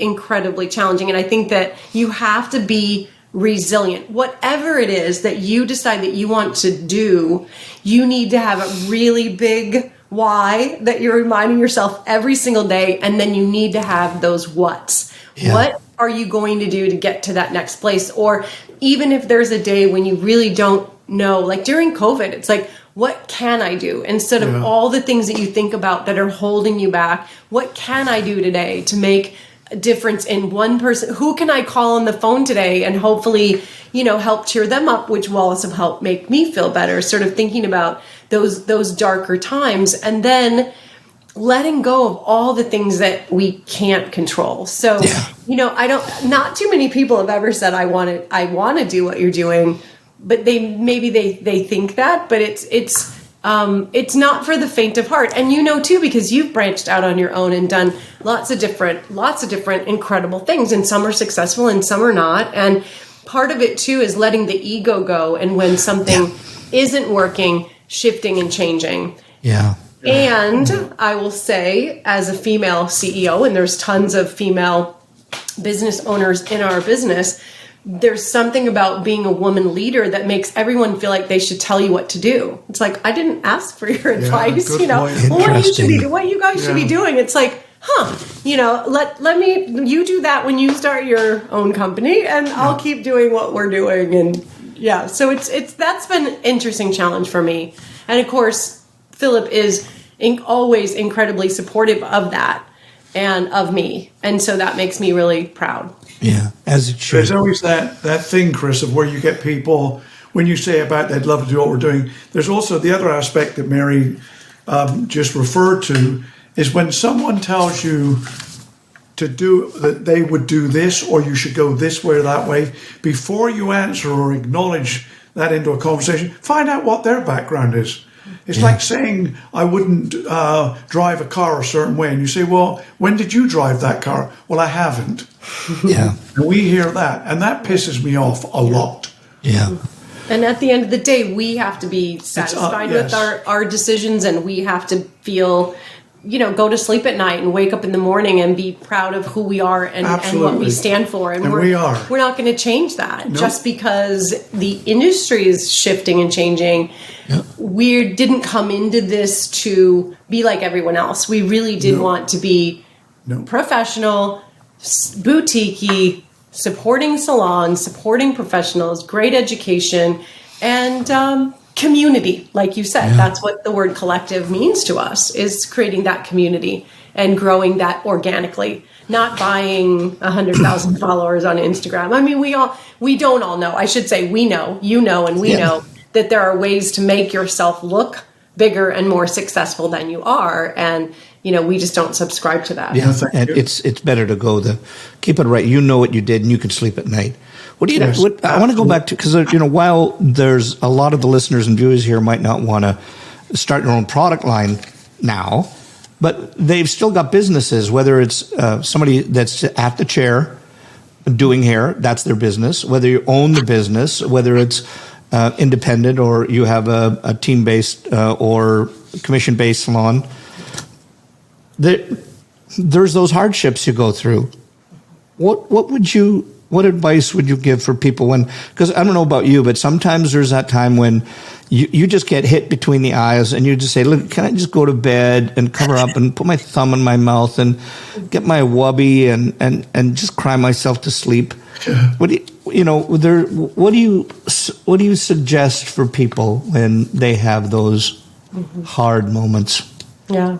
B: challenging. And I think that you have to be resilient. Whatever it is that you decide that you want to do, you need to have a really big why that you're reminding yourself every single day. And then you need to have those whats. Yeah. What are you going to do to get to that next place? Or even if there's a day when you really don't know, like during COVID, it's like, what can I do? Instead of all the things that you think about that are holding you back, what can I do today to make a difference in one person? Who can I call on the phone today and hopefully, help cheer them up, which will also help make me feel better, sort of thinking about those darker times and then letting go of all the things that we can't control. So, not too many people have ever said, I want to do what you're doing. But they think that, but it's not for the faint of heart. And too, because you've branched out on your own and done lots of different incredible things, and some are successful and some are not. And part of it too is letting the ego go, and when something isn't working, shifting and changing.
A: Yeah.
B: And I will say, as a female CEO, and there's tons of female business owners in our business, there's something about being a woman leader that makes everyone feel like they should tell you what to do. It's like, I didn't ask for your advice, what you guys should be doing. It's like, you do that when you start your own company, and I'll keep doing what we're doing. And so that's been an interesting challenge for me. And of course, Philip is always incredibly supportive of that and of me. And so that makes me really proud.
A: Yeah, as it should.
C: There's always that thing, Chris, of where you get people, when you say about they'd love to do what we're doing, there's also the other aspect that Mary just referred to, is when someone tells you to do, that they would do this, or you should go this way or that way, before you answer or acknowledge that into a conversation, find out what their background is. It's like saying, I wouldn't drive a car a certain way. And you say, well, when did you drive that car? Well, I haven't.
A: Yeah.
C: And we hear that. And that pisses me off a lot.
A: Yeah.
B: And at the end of the day, we have to be satisfied with our decisions, and we have to feel, go to sleep at night and wake up in the morning and be proud of who we are and what we stand for. And
C: we are.
B: We're not going to change that just because the industry is shifting and changing. Yep. We didn't come into this to be like everyone else. We really did want to be professional, boutique-y, supporting salons, supporting professionals, great education, and community. Like you said, that's what the word collective means to us, is creating that community and growing that organically, not buying 100,000 followers on Instagram. I mean, we don't all know. I should say we know, and we know that there are ways to make yourself look bigger and more successful than you are. And, we just don't subscribe to that.
A: Yeah, and it's better to keep it right. You know what you did, and you can sleep at night. What do you?
C: Yes,
A: I want to go back to, because while there's a lot of the listeners and viewers here might not want to start their own product line now, but they've still got businesses. Whether it's somebody that's at the chair doing hair, that's their business. Whether you own the business, whether it's independent or you have a team-based or commission-based salon, there's those hardships you go through. What advice would you give for people because I don't know about you, but sometimes there's that time when you just get hit between the eyes and you just say, look, can I just go to bed and cover up and put my thumb in my mouth and get my wubby and just cry myself to sleep? What do you suggest for people when they have those hard moments?
B: Yeah.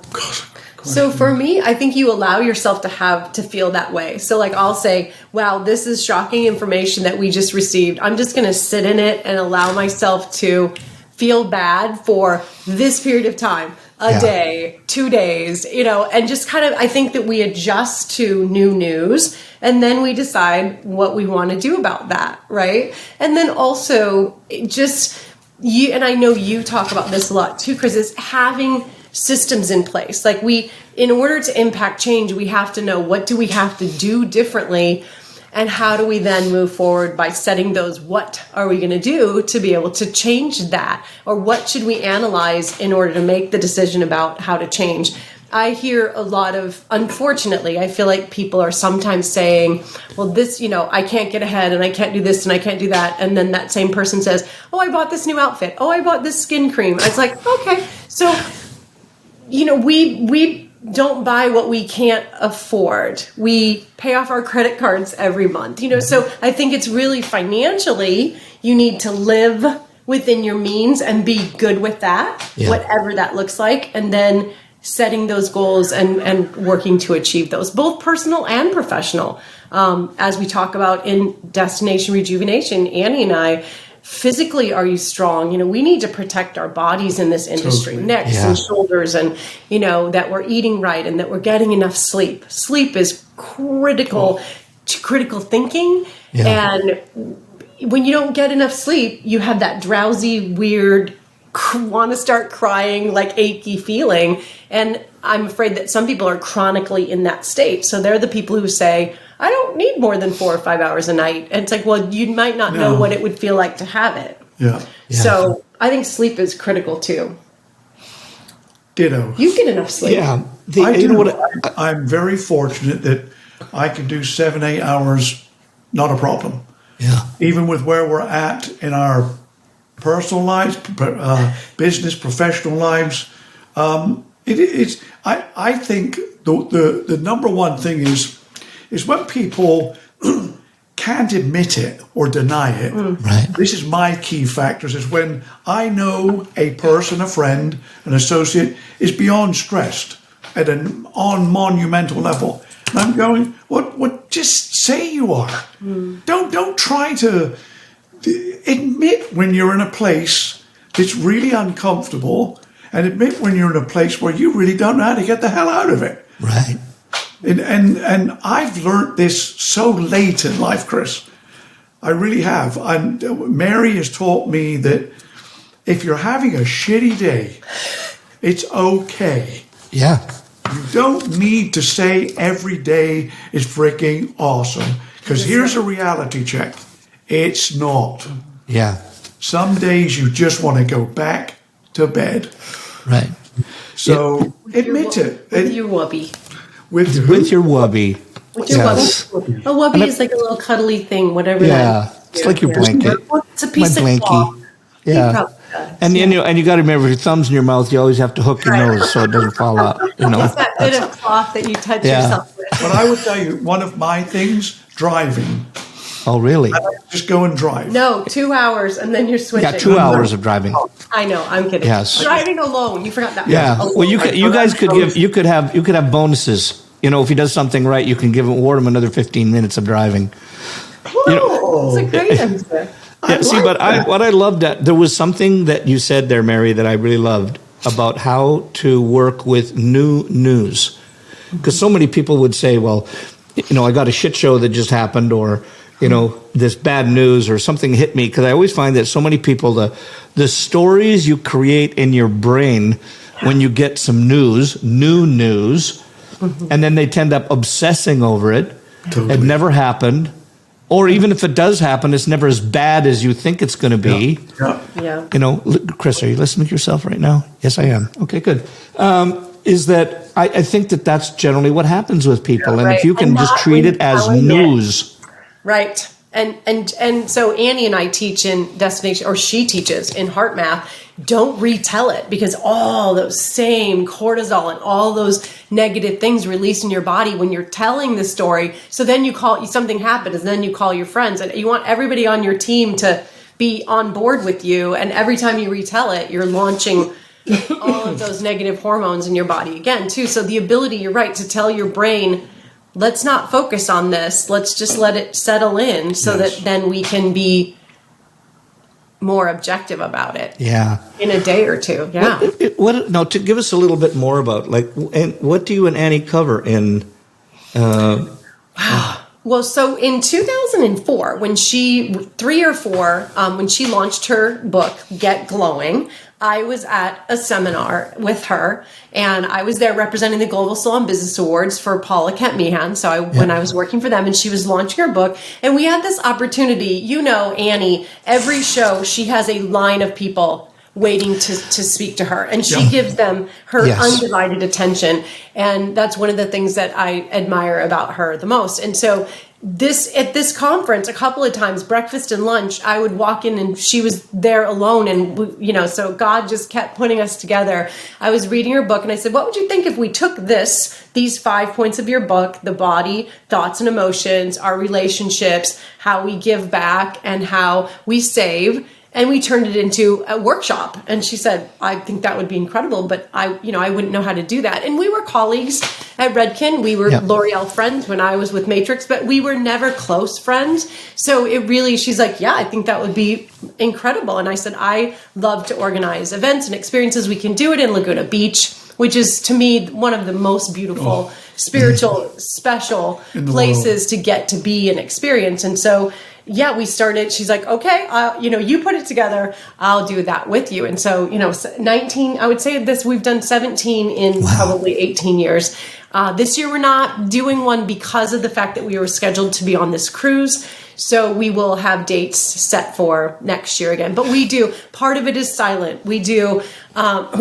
B: So for me, I think you allow yourself to feel that way. So like I'll say, wow, this is shocking information that we just received. I'm just going to sit in it and allow myself to feel bad for this period of time. a day, 2 days, and just kind of, I think that we adjust to new news and then we decide what we want to do about that, right? And then also just you, and I know you talk about this a lot too, Chris, is having systems in place. Like in order to impact change, we have to know what do we have to do differently. And how do we then move forward by setting those, what are we going to do to be able to change that? Or what should we analyze in order to make the decision about how to change? I hear a lot of, unfortunately, I feel like people are sometimes saying, well, this, I can't get ahead and I can't do this and I can't do that. And then that same person says, oh, I bought this new outfit. Oh, I bought this skin cream. And it's like, okay. So, we don't buy what we can't afford. We pay off our credit cards every month, so I think it's really financially, you need to live within your means and be good with that, whatever that looks like. And then setting those goals and working to achieve those, both personal and professional. As we talk about in Destination Rejuvenation, Annie and I, physically, are you strong? We need to protect our bodies in this industry, necks and shoulders, and, that we're eating right and that we're getting enough sleep. Sleep is critical to critical thinking. Yeah. And when you don't get enough sleep, you have that drowsy, weird, want to start crying, like achy feeling. And I'm afraid that some people are chronically in that state. So they're the people who say, I don't need more than 4 or 5 hours a night. And it's like, well, you might not know what it would feel like to have it.
C: Yeah.
B: So I think sleep is critical too.
C: Ditto.
B: You get enough sleep.
C: Yeah. I'm very fortunate that I can do 7-8 hours, not a problem.
A: Yeah.
C: Even with where we're at in our personal lives, business, professional lives, I think the number one thing is when people can't admit it or deny it.
A: Right.
C: This is my key factors, is when I know a person, a friend, an associate is beyond stressed at on monumental level. And I'm going, what, just say you are. Don't try to admit when you're in a place that's really uncomfortable, and admit when you're in a place where you really don't know how to get the hell out of it.
A: Right.
C: And I've learned this so late in life, Chris. I really have. Mary has taught me that if you're having a shitty day, it's okay.
A: Yeah.
C: You don't need to say every day is freaking awesome. Because here's a reality check. It's not.
A: Yeah.
C: Some days you just want to go back to bed.
A: Right.
C: So admit it.
B: With your wubby.
C: With
A: your wubby.
B: With your wubby. A wubby is like a little cuddly thing, whatever that is.
A: It's like your blanket.
B: It's a piece
A: My
B: of cloth.
A: blankie. Yeah. And you got to remember, your thumb's in your mouth, you always have to hook your nose so it doesn't fall out.
B: It's that bit of cloth that you touch yourself with.
C: But I would tell you, one of my things, driving.
A: Oh, really?
C: I like to just go and drive.
B: No, 2 hours and then you're switching.
A: Yeah, 2 hours of driving.
B: I know, I'm kidding.
A: Yes.
B: Driving alone, you forgot that.
A: Yeah. Well, you guys could have bonuses. If he does something right, you can award him another 15 minutes of driving.
B: It's a great answer.
A: What I loved, there was something that you said there, Mary, that I really loved about how to work with new news. Because so many people would say, well, I got a shit show that just happened, or, this bad news or something hit me. Because I always find that so many people, the stories you create in your brain when you get some new news, and then they tend up obsessing over it. Totally. It never happened. Or even if it does happen, it's never as bad as you think it's going to be.
B: Yeah.
A: Chris, are you listening to yourself right now? Yes, I am. Okay, good. Is that I think that's generally what happens with people. And if you can just treat it as news.
B: Right. And so Annie and I teach in Destination, or she teaches in Heart Math, don't retell it, because all those same cortisol and all those negative things release in your body when you're telling the story. So then something happens, and then you call your friends, and you want everybody on your team to be on board with you. And every time you retell it, you're launching all of those negative hormones in your body again, too. So the ability, you're right, to tell your brain, let's not focus on this. Let's just let it settle in, so that then we can be more objective about it.
A: Yeah.
B: In a day or two. Yeah.
A: Now, to give us a little bit more about, like, and what do you and Annie cover in?
B: Well, so in 2004, when she launched her book, Get Glowing, I was at a seminar with her, and I was there representing the Global Salon Business Awards for Paula Kent Meehan. So when I was working for them, and she was launching her book, and we had this opportunity. You know, Annie, every show she has a line of people waiting to speak to her, and she gives them her undivided attention, and that's one of the things that I admire about her the most. And so at this conference, a couple of times, breakfast and lunch, I would walk in and she was there alone, and so God just kept putting us together. I was reading her book, and I said, what would you think if we took these 5 points of your book, the body, thoughts and emotions, our relationships, how we give back, and how we save, and we turned it into a workshop? And she said, I think that would be incredible, but I wouldn't know how to do that. And we were colleagues at Redken. We were L'Oreal friends when I was with Matrix, but we were never close friends. So she's like, yeah, I think that would be incredible. And I said, I love to organize events and experiences. We can do it in Laguna Beach, which is, to me, one of the most beautiful, spiritual, special places to get to be and experience. And so, we started. She's like, okay, you put it together. I'll do that with you. And so, 19, I would say we've done 17 in probably 18 years. This year, we're not doing one because of the fact that we were scheduled to be on this cruise. So we will have dates set for next year again. But we do, part of it is silent. We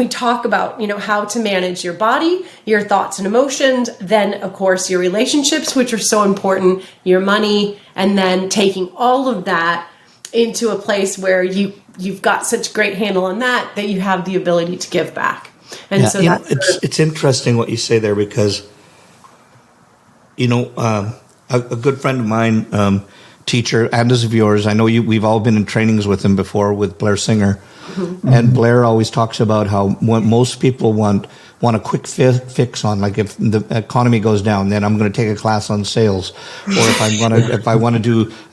B: talk about, how to manage your body, your thoughts and emotions, then of course your relationships, which are so important, your money, and then taking all of that into a place where you've got such great handle on that you have the ability to give back. And so
A: it's interesting what you say there, because, a good friend of mine, teacher, and as of yours, I know we've all been in trainings with him before, with Blair Singer. Mm-hmm. And Blair always talks about how most people want a quick fix on, like, if the economy goes down, then I'm going to take a class on sales, or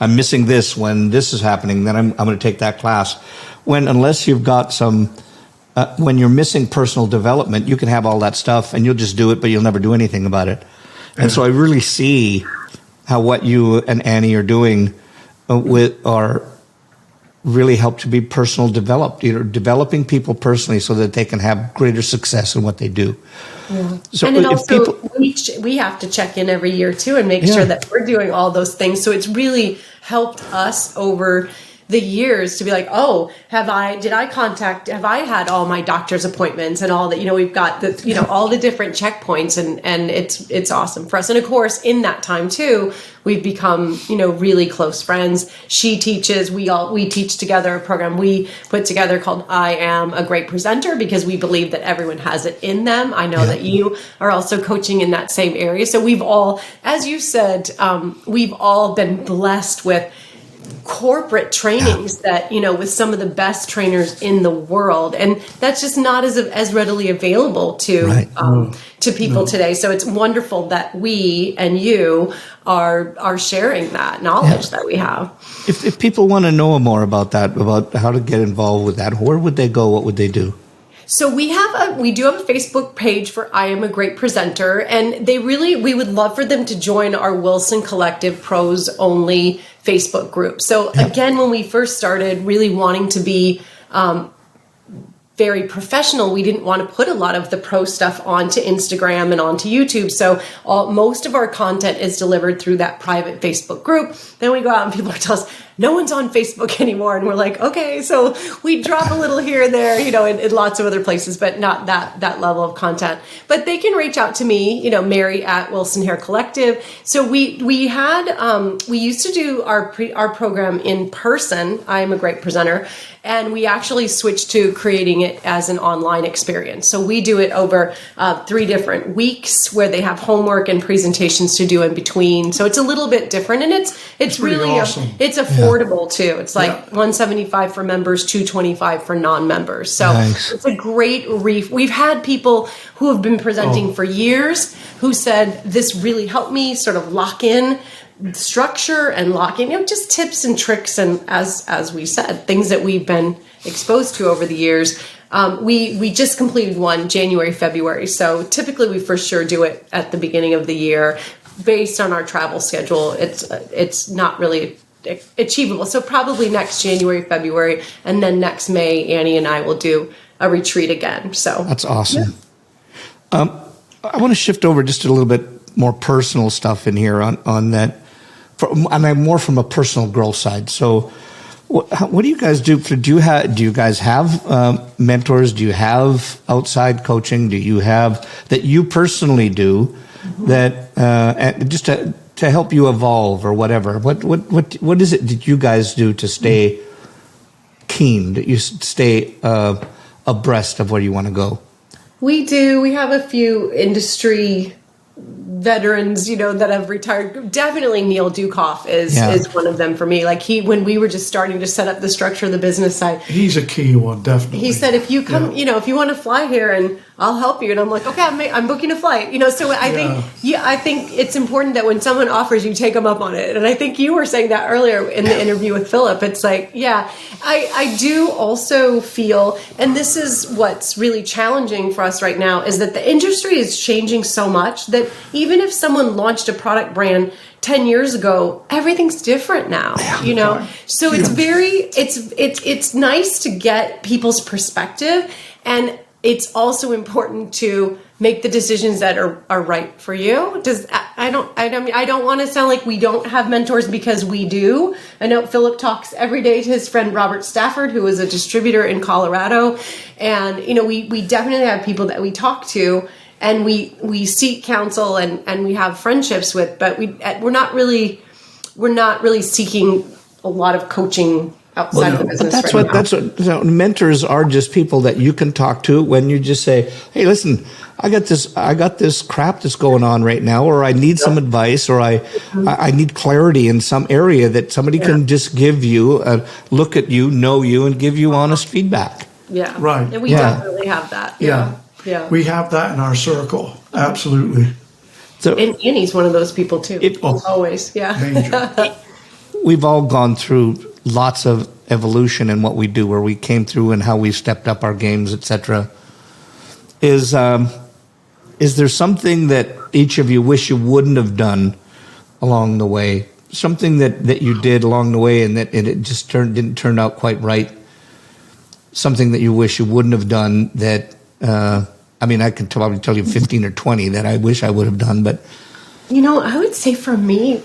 A: I'm missing this when this is happening, then I'm going to take that class. Unless you've got when you're missing personal development, you can have all that stuff and you'll just do it, but you'll never do anything about it. And so I really see how what you and Annie are doing are really help to be personal developed, developing people personally so that they can have greater success in what they do.
B: Yeah. So, and then also we have to check in every year too and make sure that we're doing all those things. So it's really helped us over the years to be like, oh, have I had all my doctor's appointments and all that, we've got all the different checkpoints, and it's awesome for us. And of course, in that time too, we've become, really close friends. She teaches, we teach together a program we put together called I Am a Great Presenter, because we believe that everyone has it in them. I know that you are also coaching in that same area. So we've all, as you said, we've all been blessed with corporate trainings that, with some of the best trainers in the world. And that's just not as readily available to people today. So it's wonderful that we and you are sharing that knowledge that we have.
A: If people want to know more about that, about how to get involved with that, where would they go? What would they do?
B: So we do have a Facebook page for I Am a Great Presenter, and we would love for them to join our Wilson Collective Pros Only Facebook group. So again, when we first started really wanting to be very professional, we didn't want to put a lot of the pro stuff onto Instagram and onto YouTube. So most of our content is delivered through that private Facebook group. Then we go out and people tell us, no one's on Facebook anymore. And we're like, okay, so we drop a little here and there, in lots of other places, but not that level of content. But they can reach out to me, Mary at Wilson Hair Collective. So we used to do our program in person, I Am a Great Presenter, and we actually switched to creating it as an online experience. So we do it over 3 different weeks where they have homework and presentations to do in between. So it's a little bit different, and it's really awesome. It's affordable too. It's like $175 for members, $225 for non-members. So it's a great We've had people who have been presenting for years who said, this really helped me sort of lock in structure and locking, just tips and tricks. And as we said, things that we've been exposed to over the years. We just completed one January, February. So typically we for sure do it at the beginning of the year based on our travel schedule. It's not really achievable. So probably next January, February, and then next May, Annie and I will do a retreat again. So
A: that's awesome. Yeah. I want to shift over just a little bit more personal stuff in here on that, and I'm more from a personal growth side. So, what do you guys do? Do you guys have mentors? Do you have outside coaching? Do you have that you personally do that just to help you evolve or whatever? What is it that you guys do to stay keen? That you stay abreast of where you want to go?
B: We do. We have a few industry veterans, that have retired. Definitely Neil Dukoff is one of them for me. Like when we were just starting to set up the structure of the business side.
C: He's a key one, definitely.
B: He said, if you come, if you want to fly here and I'll help you. And I'm like, okay, I'm booking a flight. So I think it's important that when someone offers, you take them up on it. And I think you were saying that earlier in the interview with Philip. It's like, I do also feel, and this is what's really challenging for us right now, is that the industry is changing so much that even if someone launched a product brand 10 years ago, everything's different now, So it's nice to get people's perspective, and it's also important to make the decisions that are right for you. I don't want to sound like we don't have mentors, because we do. I know Philip talks every day to his friend Robert Stafford, who is a distributor in Colorado. And, we definitely have people that we talk to and we seek counsel and we have friendships with, but we're not really seeking a lot of coaching outside of the business.
A: But that's what mentors are, just people that you can talk to when you just say, hey, listen, I got this crap that's going on right now, or I need some advice, or I need clarity in some area, that somebody can just give you a look at you, know you, and give you honest feedback.
B: Yeah.
C: Right.
B: And we definitely have that.
C: Yeah. We have that in our circle. Absolutely.
B: So, and Annie's one of those people too. Always. Yeah.
C: Major.
A: We've all gone through lots of evolution in what we do, where we came through and how we stepped up our games, etc. Is there something that each of you wish you wouldn't have done along the way? Something that you did along the way and it just didn't turn out quite right? Something that you wish you wouldn't have done that, I can probably tell you 15 or 20 that I wish I would have done, but...
B: I would say for me,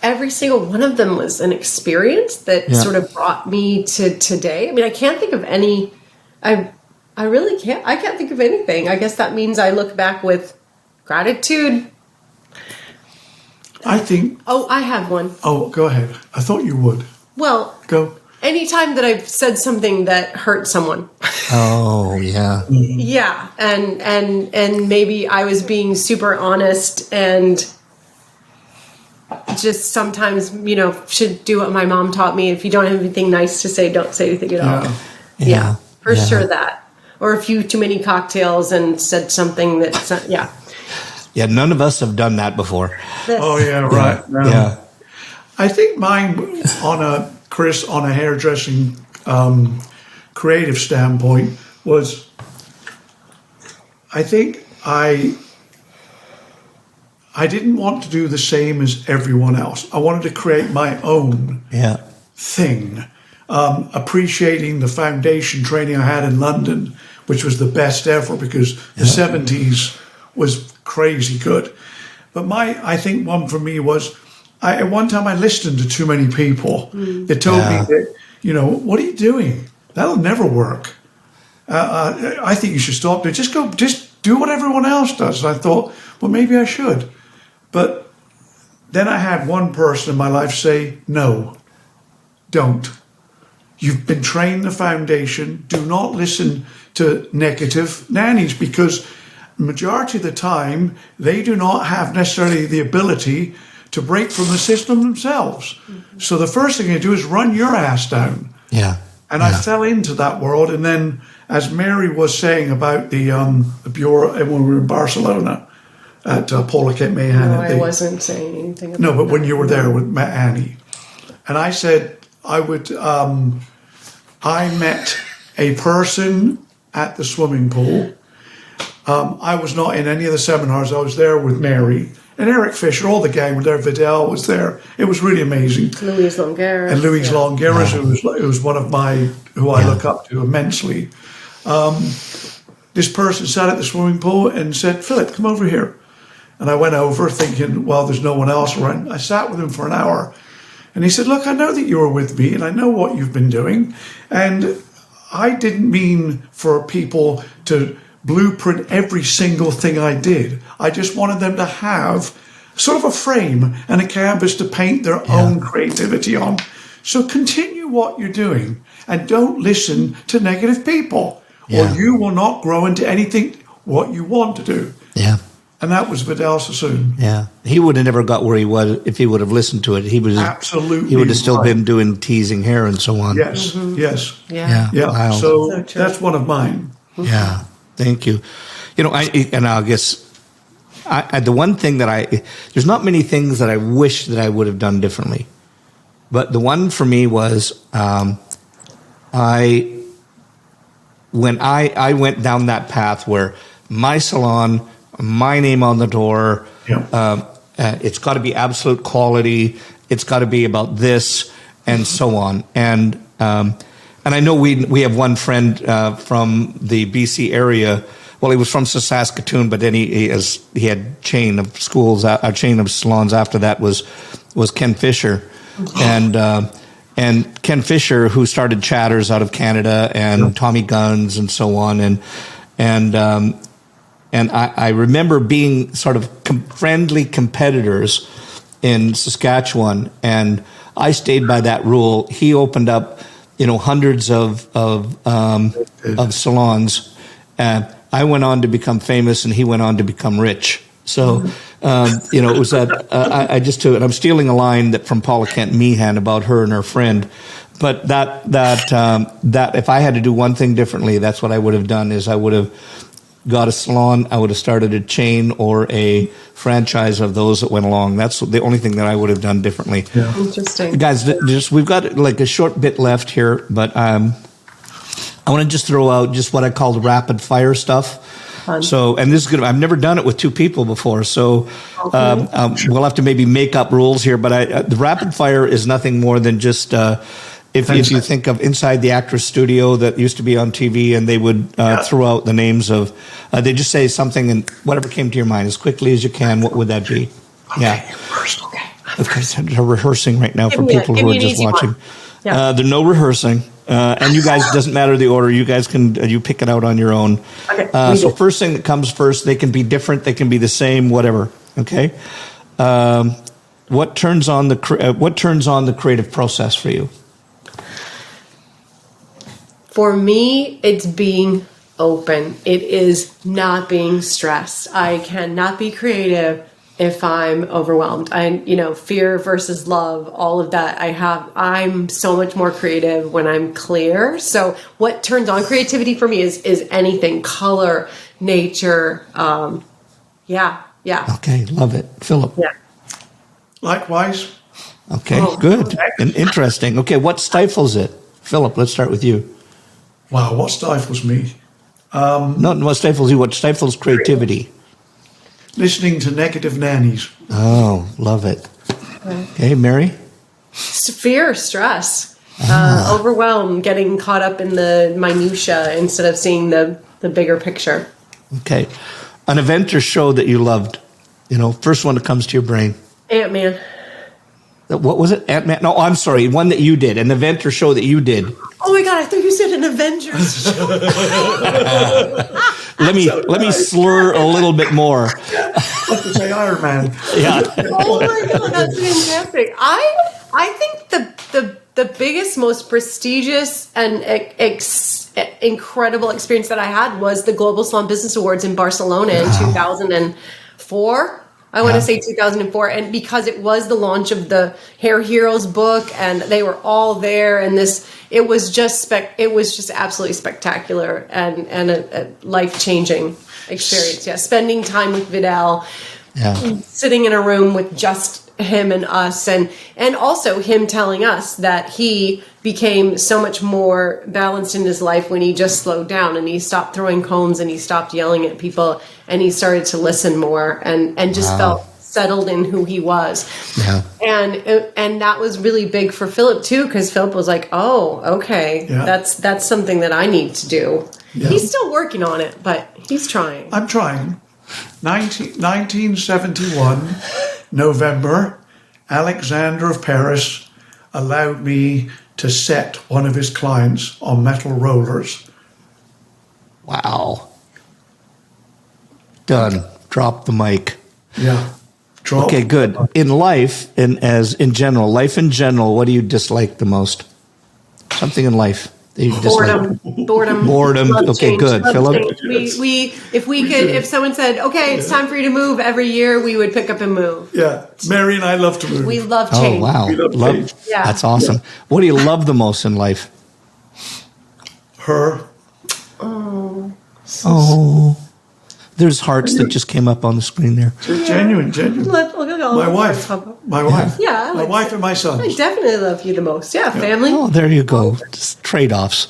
B: every single one of them was an experience that sort of brought me to today. I can't think of any. I really can't. I can't think of anything. I guess that means I look back with gratitude.
C: I think.
B: Oh, I have one.
C: Oh, go ahead. I thought you would.
B: Well,
C: go.
B: Anytime that I've said something that hurt someone.
A: Oh, yeah.
B: Yeah, and maybe I was being super honest and just sometimes, should do what my mom taught me. If you don't have anything nice to say, don't say anything at all. Yeah, for sure that. Or a few too many cocktails and said something that's, Yeah,
A: none of us have done that before.
C: Oh, yeah, right.
A: Yeah.
C: I think mine, on a hairdressing creative standpoint, was, I think I didn't want to do the same as everyone else. I wanted to create my own thing. Appreciating the foundation training I had in London, which was the best ever, because the 70s was crazy good. But I think one for me was, at one time I listened to too many people that told me that, what are you doing? That'll never work. I think you should stop there. Just do what everyone else does. And I thought, well, maybe I should. But then I had one person in my life say, no, don't. You've been trained the foundation. Do not listen to negative nannies, because majority of the time, they do not have necessarily the ability to break from the system themselves. Mm-hmm. So the first thing you do is run your ass down.
A: Yeah.
C: And I fell into that world. And then, as Mary was saying about the bureau when we were in Barcelona, at Paula Kent Mahan.
B: No, I wasn't saying anything about
C: No, but when
B: that.
C: you were there with Annie. And I said I would, I met a person at the swimming pool. I was not in any of the seminars. I was there with Mary and Eric Fisher. All the gang were there. Vidal was there. It was really amazing.
B: Louise Longueras.
C: And Louise Longueras, who was one of who I look up to immensely. This person sat at the swimming pool and said, Philip, come over here. And I went over thinking, well, there's no one else around. I sat with him for an hour. And he said, look, I know that you were with me and I know what you've been doing. And I didn't mean for people to blueprint every single thing I did. I just wanted them to have sort of a frame and a canvas to paint their own creativity on. So continue what you're doing and don't listen to negative people or you will not grow into anything what you want to do.
A: Yeah.
C: And that was Vidal Sassoon.
A: Yeah. He would have never got where he was if he would have listened to it. He was
C: absolutely.
A: He would have still
C: right.
A: been doing teasing hair and so on.
C: Yes. Yes.
B: Yeah.
C: Yeah.
A: Wow.
C: So
B: true.
C: that's one of mine.
A: Yeah. Thank you. You know, I guess the one thing that there's not many things that I wish that I would have done differently, but the one for me was when I went down that path where my salon, my name on the door, it's got to be absolute quality. It's got to be about this and so on. And I know we have one friend from the BC area. Well, he was from Saskatoon, but then he had chain of schools, a chain of salons after that was Ken Fisher, and Ken Fisher, who started Chatters out of Canada and Tommy Guns and so on, and I remember being sort of friendly competitors in Saskatchewan, and I stayed by that rule. He opened up, hundreds of salons. I went on to become famous, and he went on to become rich. So, it was that I just took it. I'm stealing a line that from Paula Kent Meehan about her and her friend, but that if I had to do one thing differently, that's what I would have done. Is I would have got a salon. I would have started a chain or a franchise of those that went along. That's the only thing that I would have done differently.
C: Yeah.
B: Interesting.
A: Guys, we've got like a short bit left here, but I want to just throw out just what I call the rapid fire stuff.
B: Fun.
A: So, and this is I've never done it with two people before, so we'll have to maybe make up rules here. But the rapid fire is nothing more than just if you think of Inside the Actress Studio that used to be on TV, and they would throw out the names of, they just say something and whatever came to your mind as quickly as you can. What would that be?
C: Okay, first.
A: Okay, so they're rehearsing right now for people who are just watching. There's no rehearsing. And you guys, doesn't matter the order. You guys you pick it out on your own.
B: Okay.
A: So first thing that comes first, they can be different, they can be the same, whatever. Okay. What turns on the creative process for you?
B: For me, it's being open. It is not being stressed. I cannot be creative if I'm overwhelmed. Fear versus love, all of that I'm so much more creative when I'm clear. So what turns on creativity for me is anything, color, nature. Yeah.
A: Okay. Love it. Philip.
B: Yeah.
C: Likewise.
A: Okay. Good. And interesting. Okay. What stifles it? Philip, let's start with you.
C: Wow, what stifles me?
A: Not what stifles you, what stifles creativity?
C: Listening to negative nannies.
A: Oh, love it. Okay, Mary?
B: Fear, stress, overwhelm, getting caught up in the minutia instead of seeing the bigger picture.
A: Okay. An event or show that you loved? First one that comes to your brain.
B: Ant-Man.
A: What was it? Ant-Man? No, I'm sorry. One that you did. An event or show that you did.
B: Oh my God, I thought you said an Avengers show.
A: Let me slur a little bit more.
C: Like to say Iron Man.
A: Yeah.
B: Oh my God, that's fantastic. I think the biggest, most prestigious and incredible experience that I had was the Global Salon Business Awards in Barcelona in 2004. I want to say 2004, and because it was the launch of the Hair Heroes book, and they were all there, and it was just absolutely spectacular and a life-changing experience. Yeah, spending time with Vidal,
A: Yeah.
B: sitting in a room with just him and us, and also him telling us that he became so much more balanced in his life when he just slowed down and he stopped throwing cones and he stopped yelling at people and he started to listen more and just felt settled in who he was.
A: Yeah.
B: And that was really big for Philip too, because Philip was like, oh, okay, that's something that I need to do. Yeah. He's still working on it, but he's trying.
C: I'm trying. 1971, November, Alexander of Paris allowed me to set one of his clients on metal rollers.
A: Wow. Done. Drop the mic.
C: Yeah.
A: Okay, good. In life, in general, what do you dislike the most? Something in life that you dislike. Boredom. Okay,
B: change.
A: good. Philip?
B: If someone said, okay, it's time for you to move every year, we would pick up and move.
C: Yeah. Mary and I love to move.
B: We love change.
A: Oh, wow.
C: We love change.
B: Yeah.
A: That's awesome. Yeah. What do you love the most in life?
C: Her.
A: Oh. There's hearts that just came up on the screen there.
C: Genuine. My wife.
B: Yeah.
C: My wife and my son.
B: I definitely love you the most. Yeah, family.
A: Oh, there you go. Just trade-offs.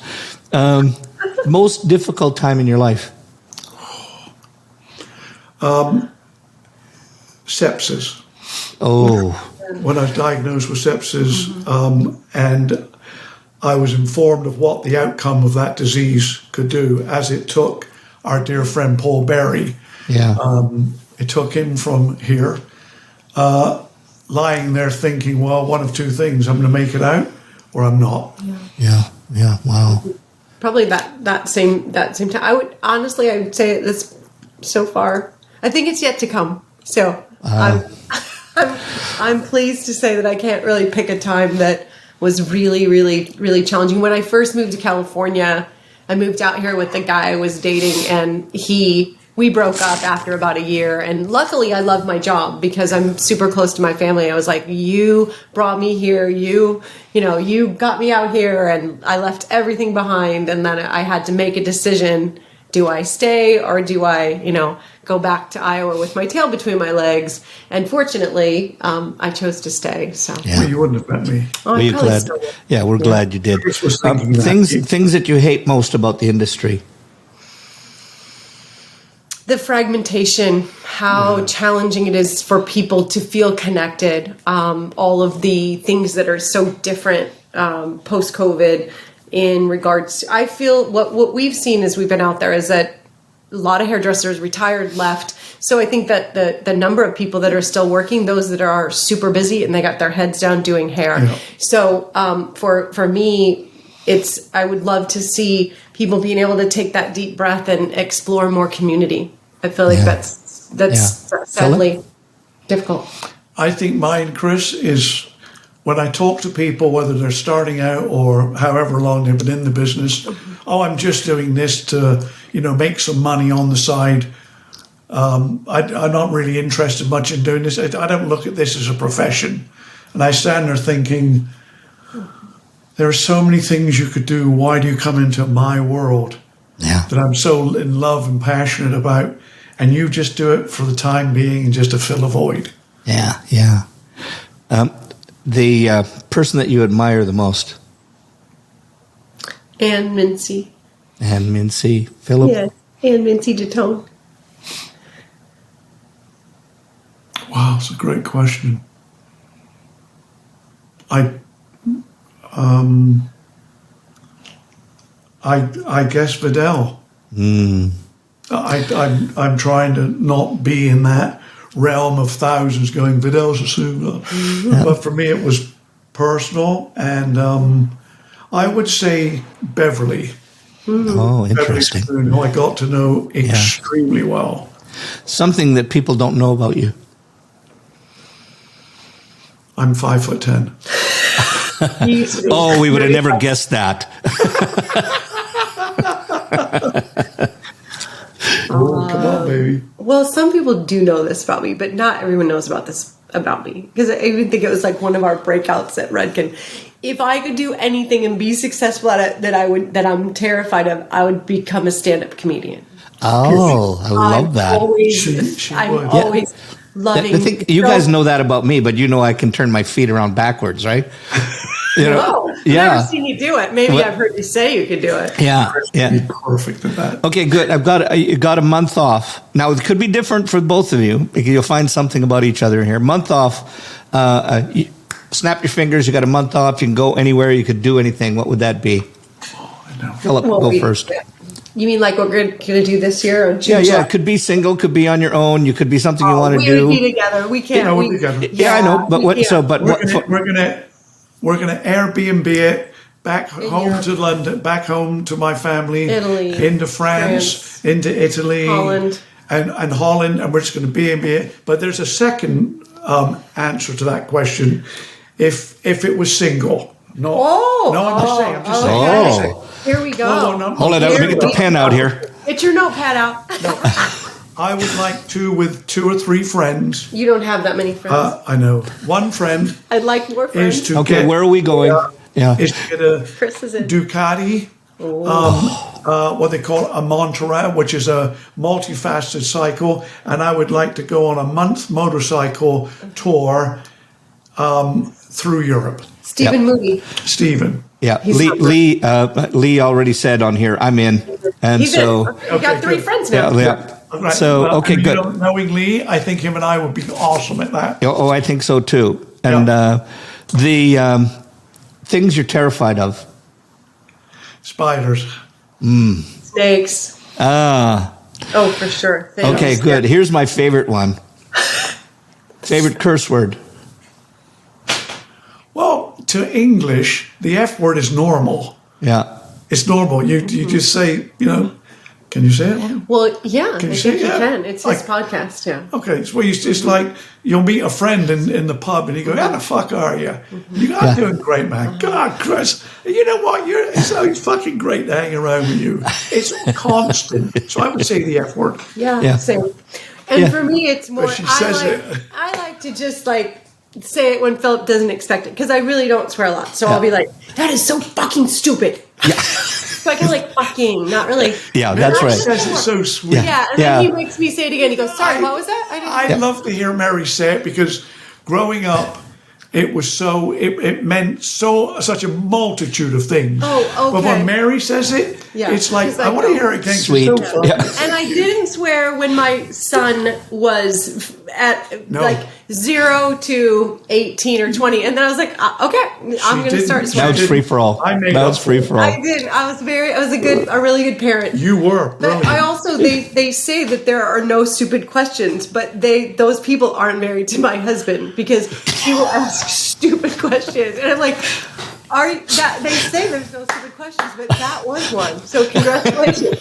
A: Most difficult time in your life?
C: Sepsis.
A: Oh.
C: When I was diagnosed with sepsis, and I was informed of what the outcome of that disease could do, as it took our dear friend Paul Berry.
A: Yeah.
C: It took him from here, lying there thinking, well, one of two things, I'm going to make it out or I'm not.
A: Yeah. Wow.
B: Probably that same time. I would say this so far. I think it's yet to come. So I'm pleased to say that I can't really pick a time that was really, really, really challenging. When I first moved to California, I moved out here with the guy I was dating, and we broke up after about a year. And luckily, I love my job because I'm super close to my family. I was like, you brought me here, you got me out here, and I left everything behind. And then I had to make a decision. Do I stay or do I, go back to Iowa with my tail between my legs? And fortunately, I chose to stay. So
C: Well, you wouldn't have met me.
A: Were you glad? Yeah, we're glad you did. Things that you hate most about the industry.
B: The fragmentation, how challenging it is for people to feel connected. All of the things that are so different post-COVID in regards to, I feel what we've seen as we've been out there is that a lot of hairdressers retired, left. So I think that the number of people that are still working, those that are super busy and they got their heads down doing hair. Yeah. So for me, I would love to see people being able to take that deep breath and explore more community. I feel like that's sadly difficult.
C: I think mine, Chris, is when I talk to people, whether they're starting out or however long they've been in the business, I'm just doing this to, make some money on the side. I'm not really interested much in doing this. I don't look at this as a profession. And I stand there thinking, there are so many things you could do. Why do you come into my world that I'm so in love and passionate about? And you just do it for the time being just to fill a void.
A: Yeah. The person that you admire the most?
B: Ann Mincy.
A: Ann Mincy. Philip?
B: Yeah, Ann Mincy Detone.
C: Wow, it's a great question. I guess Vidal. I'm trying to not be in that realm of thousands going, Vidal's a super. But for me, it was personal. And I would say Beverly.
A: Oh, interesting.
C: Beverly, who I got to know extremely well.
A: Something that people don't know about you.
C: I'm 5'10".
A: Oh, we would have never guessed that.
C: Oh, come on, baby.
B: Well, some people do know this about me, but not everyone knows about this about me. Because I even think it was like one of our breakouts at Redken. If I could do anything and be successful at it that I'm terrified of, I would become a stand-up comedian.
A: Oh, I love that.
B: I'm always loving.
A: I think you guys know that about me, but you know I can turn my feet around backwards, right?
B: No, I've never seen you do it. Maybe I've heard you say you could do it.
A: Yeah.
C: You're perfect at that.
A: Okay, good. You got a month off. Now it could be different for both of you. You'll find something about each other here. Month off. Snap your fingers. You got a month off. You can go anywhere. You could do anything. What would that be?
C: Oh, I know.
A: Philip, go first.
B: You mean like what we're going to do this year? Or
A: Yeah. It could be single. Could be on your own. You could be something you want to do.
B: We would be together. We can't.
C: We're together.
A: Yeah, I know. But what? So, but
C: we're gonna Airbnb it back home to London, back home to my family,
B: Italy,
C: into France, into Italy,
B: Holland,
C: and Holland, and we're just going to B&B it. But there's a second answer to that question. If it was single, no, I'm just saying.
B: Here we go.
A: Hold it. Let me get the pen out here.
B: Get your notepad out.
C: I would like to with 2 or 3 friends.
B: You don't have that many friends.
C: I know. One friend.
B: I'd like more friends.
A: Where are we going?
C: Is to get a
B: Chris is in.
C: Ducati, what they call a Montera, which is a multifaceted cycle, and I would like to go on a month motorcycle tour through Europe.
B: Stephen Moody.
C: Stephen.
A: Yeah, Lee already said on here, I'm in, and
B: He's
A: so
B: in. You got 3 friends now.
C: Right.
A: So
C: good.
A: good.
C: Knowing Lee, I think him and I would be awesome at that.
A: Oh, I think so too. And the things you're terrified of.
C: Spiders.
B: Snakes. Oh, for sure.
A: Okay, good. Here's my favorite one. Favorite curse word.
C: Well, to English, the F word is normal.
A: Yeah.
C: It's normal. You just say, can you say it?
B: Well, yeah.
C: Can you
B: I
C: say
B: think
C: it?
B: you can. It's his
C: Like-
B: podcast, yeah.
C: Okay, so it's like you'll meet a friend in the pub and you go, "How the fuck are you?" You go, "I'm doing great, man." God, Chris, you know what? It's so fucking great to hang around with you. It's constant. So I would say the F word.
B: Yeah. Same. And for me, it's more.
C: But she says
B: I like to just say it when Philip doesn't expect it because I really don't swear a lot. So I'll be like, "That is so fucking stupid."
A: Yeah.
B: So I can fucking, not really.
A: Yeah, that's right.
C: She says it so sweet.
B: Yeah, and then he makes me say it again. He goes, "Sorry, what was that?"
C: I love to hear Mary say it because growing up, it was so it meant such a multitude of things.
B: Oh, okay.
C: But when Mary says it, it's like I want to hear it again.
A: Sweet.
C: It's so fun.
B: And I didn't swear when my son was at 0 to 18 or 20, and then I was like, okay, I'm going to start swearing.
A: That was free for all. That was free for all.
B: I did. I was a really good parent.
C: You were.
B: But
C: Brilliant.
B: I also they say that there are no stupid questions, but those people aren't married to my husband because he will ask stupid questions, and I'm like, they say there's no stupid questions, but that was one. So congratulations,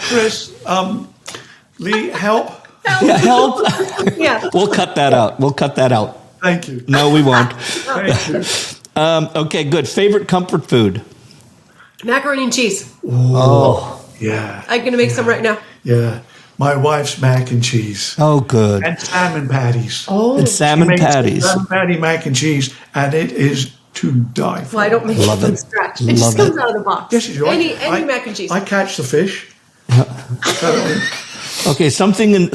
C: Chris. Lee, help.
A: Yeah, help.
B: Yeah.
A: We'll cut that out.
C: Thank you.
A: No, we won't.
C: Thank you.
A: Okay, good. Favorite comfort food?
B: Macaroni and cheese.
A: Oh.
C: Yeah.
B: I'm going to make some right now.
C: Yeah. My wife's mac and cheese.
A: Oh, good.
C: And salmon patties.
B: Oh.
A: And salmon
C: She makes
A: patties.
C: Salmon patty mac and cheese, and it is to die for.
B: Well, I don't make it
A: Love
B: from
A: it.
B: scratch. It just
A: Love
B: comes out of the box.
C: Yes, you do.
B: Any mac and cheese.
C: I catch the fish.
A: Okay, something in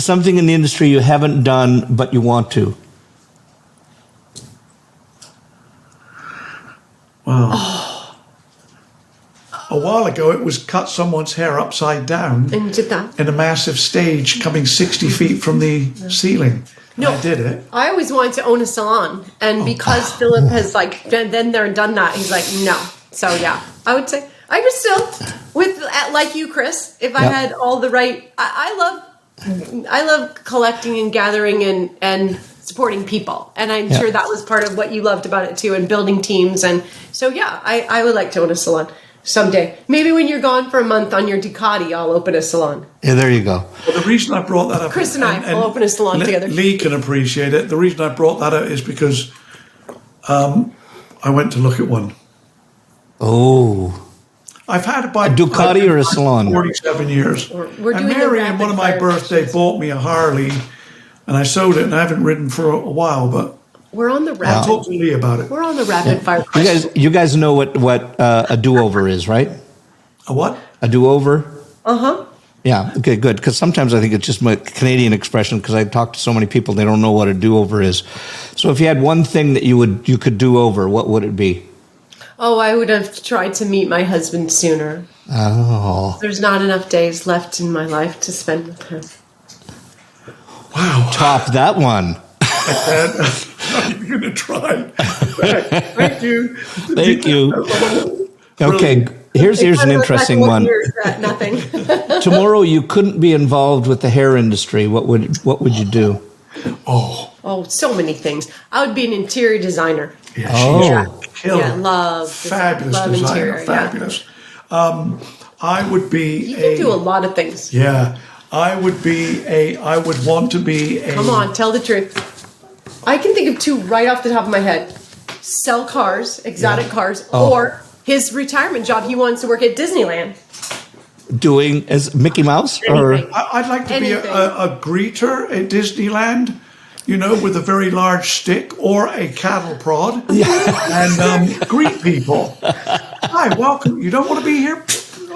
A: the industry you haven't done but you want to.
C: Wow. A while ago, it was cut someone's hair upside down
B: And you did that.
C: in a massive stage coming 60 feet from the ceiling.
B: No.
C: I did it.
B: I always wanted to own a salon, and because Philip has been there and done that, he's like, no. So yeah, I would say I would still like you, Chris. If I had all the right, I love collecting and gathering and supporting people, and I'm sure that was part of what you loved about it too, and building teams. And so yeah, I would like to own a salon someday. Maybe when you're gone for a month on your Ducati, I'll open a salon.
A: Yeah, there you go.
C: Well, the reason I brought that up,
B: Chris and I will open a salon together.
C: Lee can appreciate it. The reason I brought that up is because I went to look at one.
A: Oh.
C: I've had a bike.
A: A Ducati or a salon?
C: 47 years.
B: We're
C: And
B: doing the
C: Mary, on
B: rapid
C: one of my
B: fire
C: birthdays,
B: questions.
C: bought me a Harley, and I sold it, and I haven't ridden for a while, but
B: We're on the
C: I'll
B: rapid.
C: talk to Lee about it.
B: We're on the rapid fire questions.
A: You guys know what a do-over is, right?
C: A what?
A: A do-over? Yeah. Okay, good. Because sometimes I think it's just my Canadian expression because I talk to so many people, they don't know what a do-over is. So if you had one thing that you could do over, what would it be?
B: Oh, I would have tried to meet my husband sooner.
A: Oh.
B: There's not enough days left in my life to spend with him.
C: Wow.
A: Top that one.
C: I'm going to try. Thank you.
A: Thank you. Okay, here's an interesting one.
B: Nothing.
A: Tomorrow you couldn't be involved with the hair industry. What would you do?
B: Oh, so many things. I would be an interior designer.
C: Yeah,
A: Oh.
C: killer.
B: Yeah, love
C: Fabulous
B: love
C: designer.
B: interior,
C: Fabulous. I would be
B: You can do a lot of things.
C: Yeah. I would want to be a...
B: Come on, tell the truth. I can think of two right off the top of my head. Sell cars, exotic cars, or his retirement job. He wants to work at Disneyland.
A: Doing as Mickey Mouse? Or
B: Anything.
C: I'd like to
B: Anything.
C: be a greeter at Disneyland, with a very large stick or a cattle prod and greet people. Hi, welcome. You don't want to be here?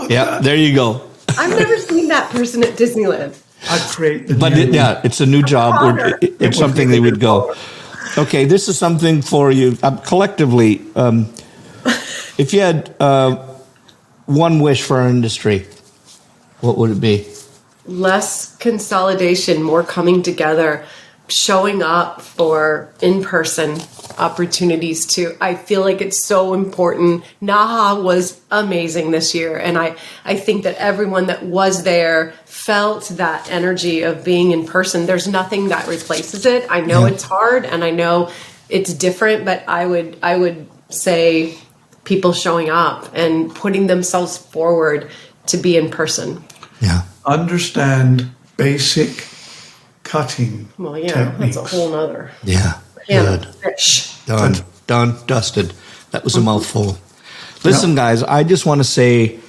A: Yeah, there you go.
B: I've never seen that person at Disneyland.
C: I'd create the
A: But
C: new...
A: it's a new job. It's something they would go. Okay, this is something for you collectively. If you had one wish for our industry, what would it be?
B: Less consolidation, more coming together, showing up for in-person opportunities too. I feel like it's so important. NAHA was amazing this year, and I think that everyone that was there felt that energy of being in person. There's nothing that replaces it. I know it's hard and I know it's different, but I would say people showing up and putting themselves forward to be in person.
A: Yeah.
C: Understand basic cutting
B: Well, yeah,
C: techniques.
B: that's a whole nother
A: Yeah.
B: can
A: Good.
B: of fish.
A: Done, dusted. That was a mouthful. Listen, guys, I just want to say,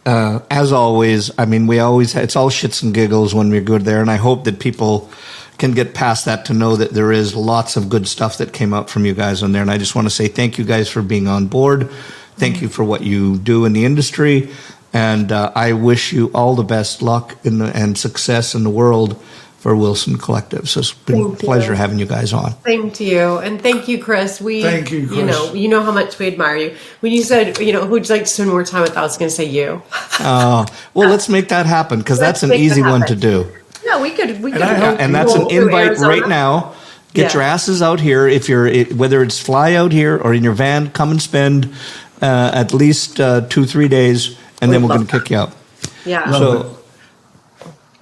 A: as always, I mean, it's all shits and giggles when we're good there, and I hope that people can get past that to know that there is lots of good stuff that came out from you guys on there. And I just want to say thank you guys for being on board. Thank you for what you do in the industry. And I wish you all the best luck and success in the world for Wilson Collective. So it's been a pleasure having you guys on.
B: Same to you. And thank you, Chris.
C: Thank you, Chris.
B: You know how much we admire you. When you said, who'd you like to spend more time with, I was going to say you.
A: Well, let's make that happen because that's an easy one to do.
B: Yeah, we could.
A: And that's an invite right now. Get your asses out here. Whether it's fly out here or in your van, come and spend at least 2-3 days, and then we're going to kick you out.
B: Yeah.
A: So,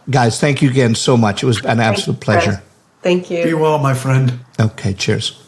A: guys, thank you again so much. It was an absolute pleasure.
B: Thank you.
C: Be well, my friend.
A: Okay, cheers.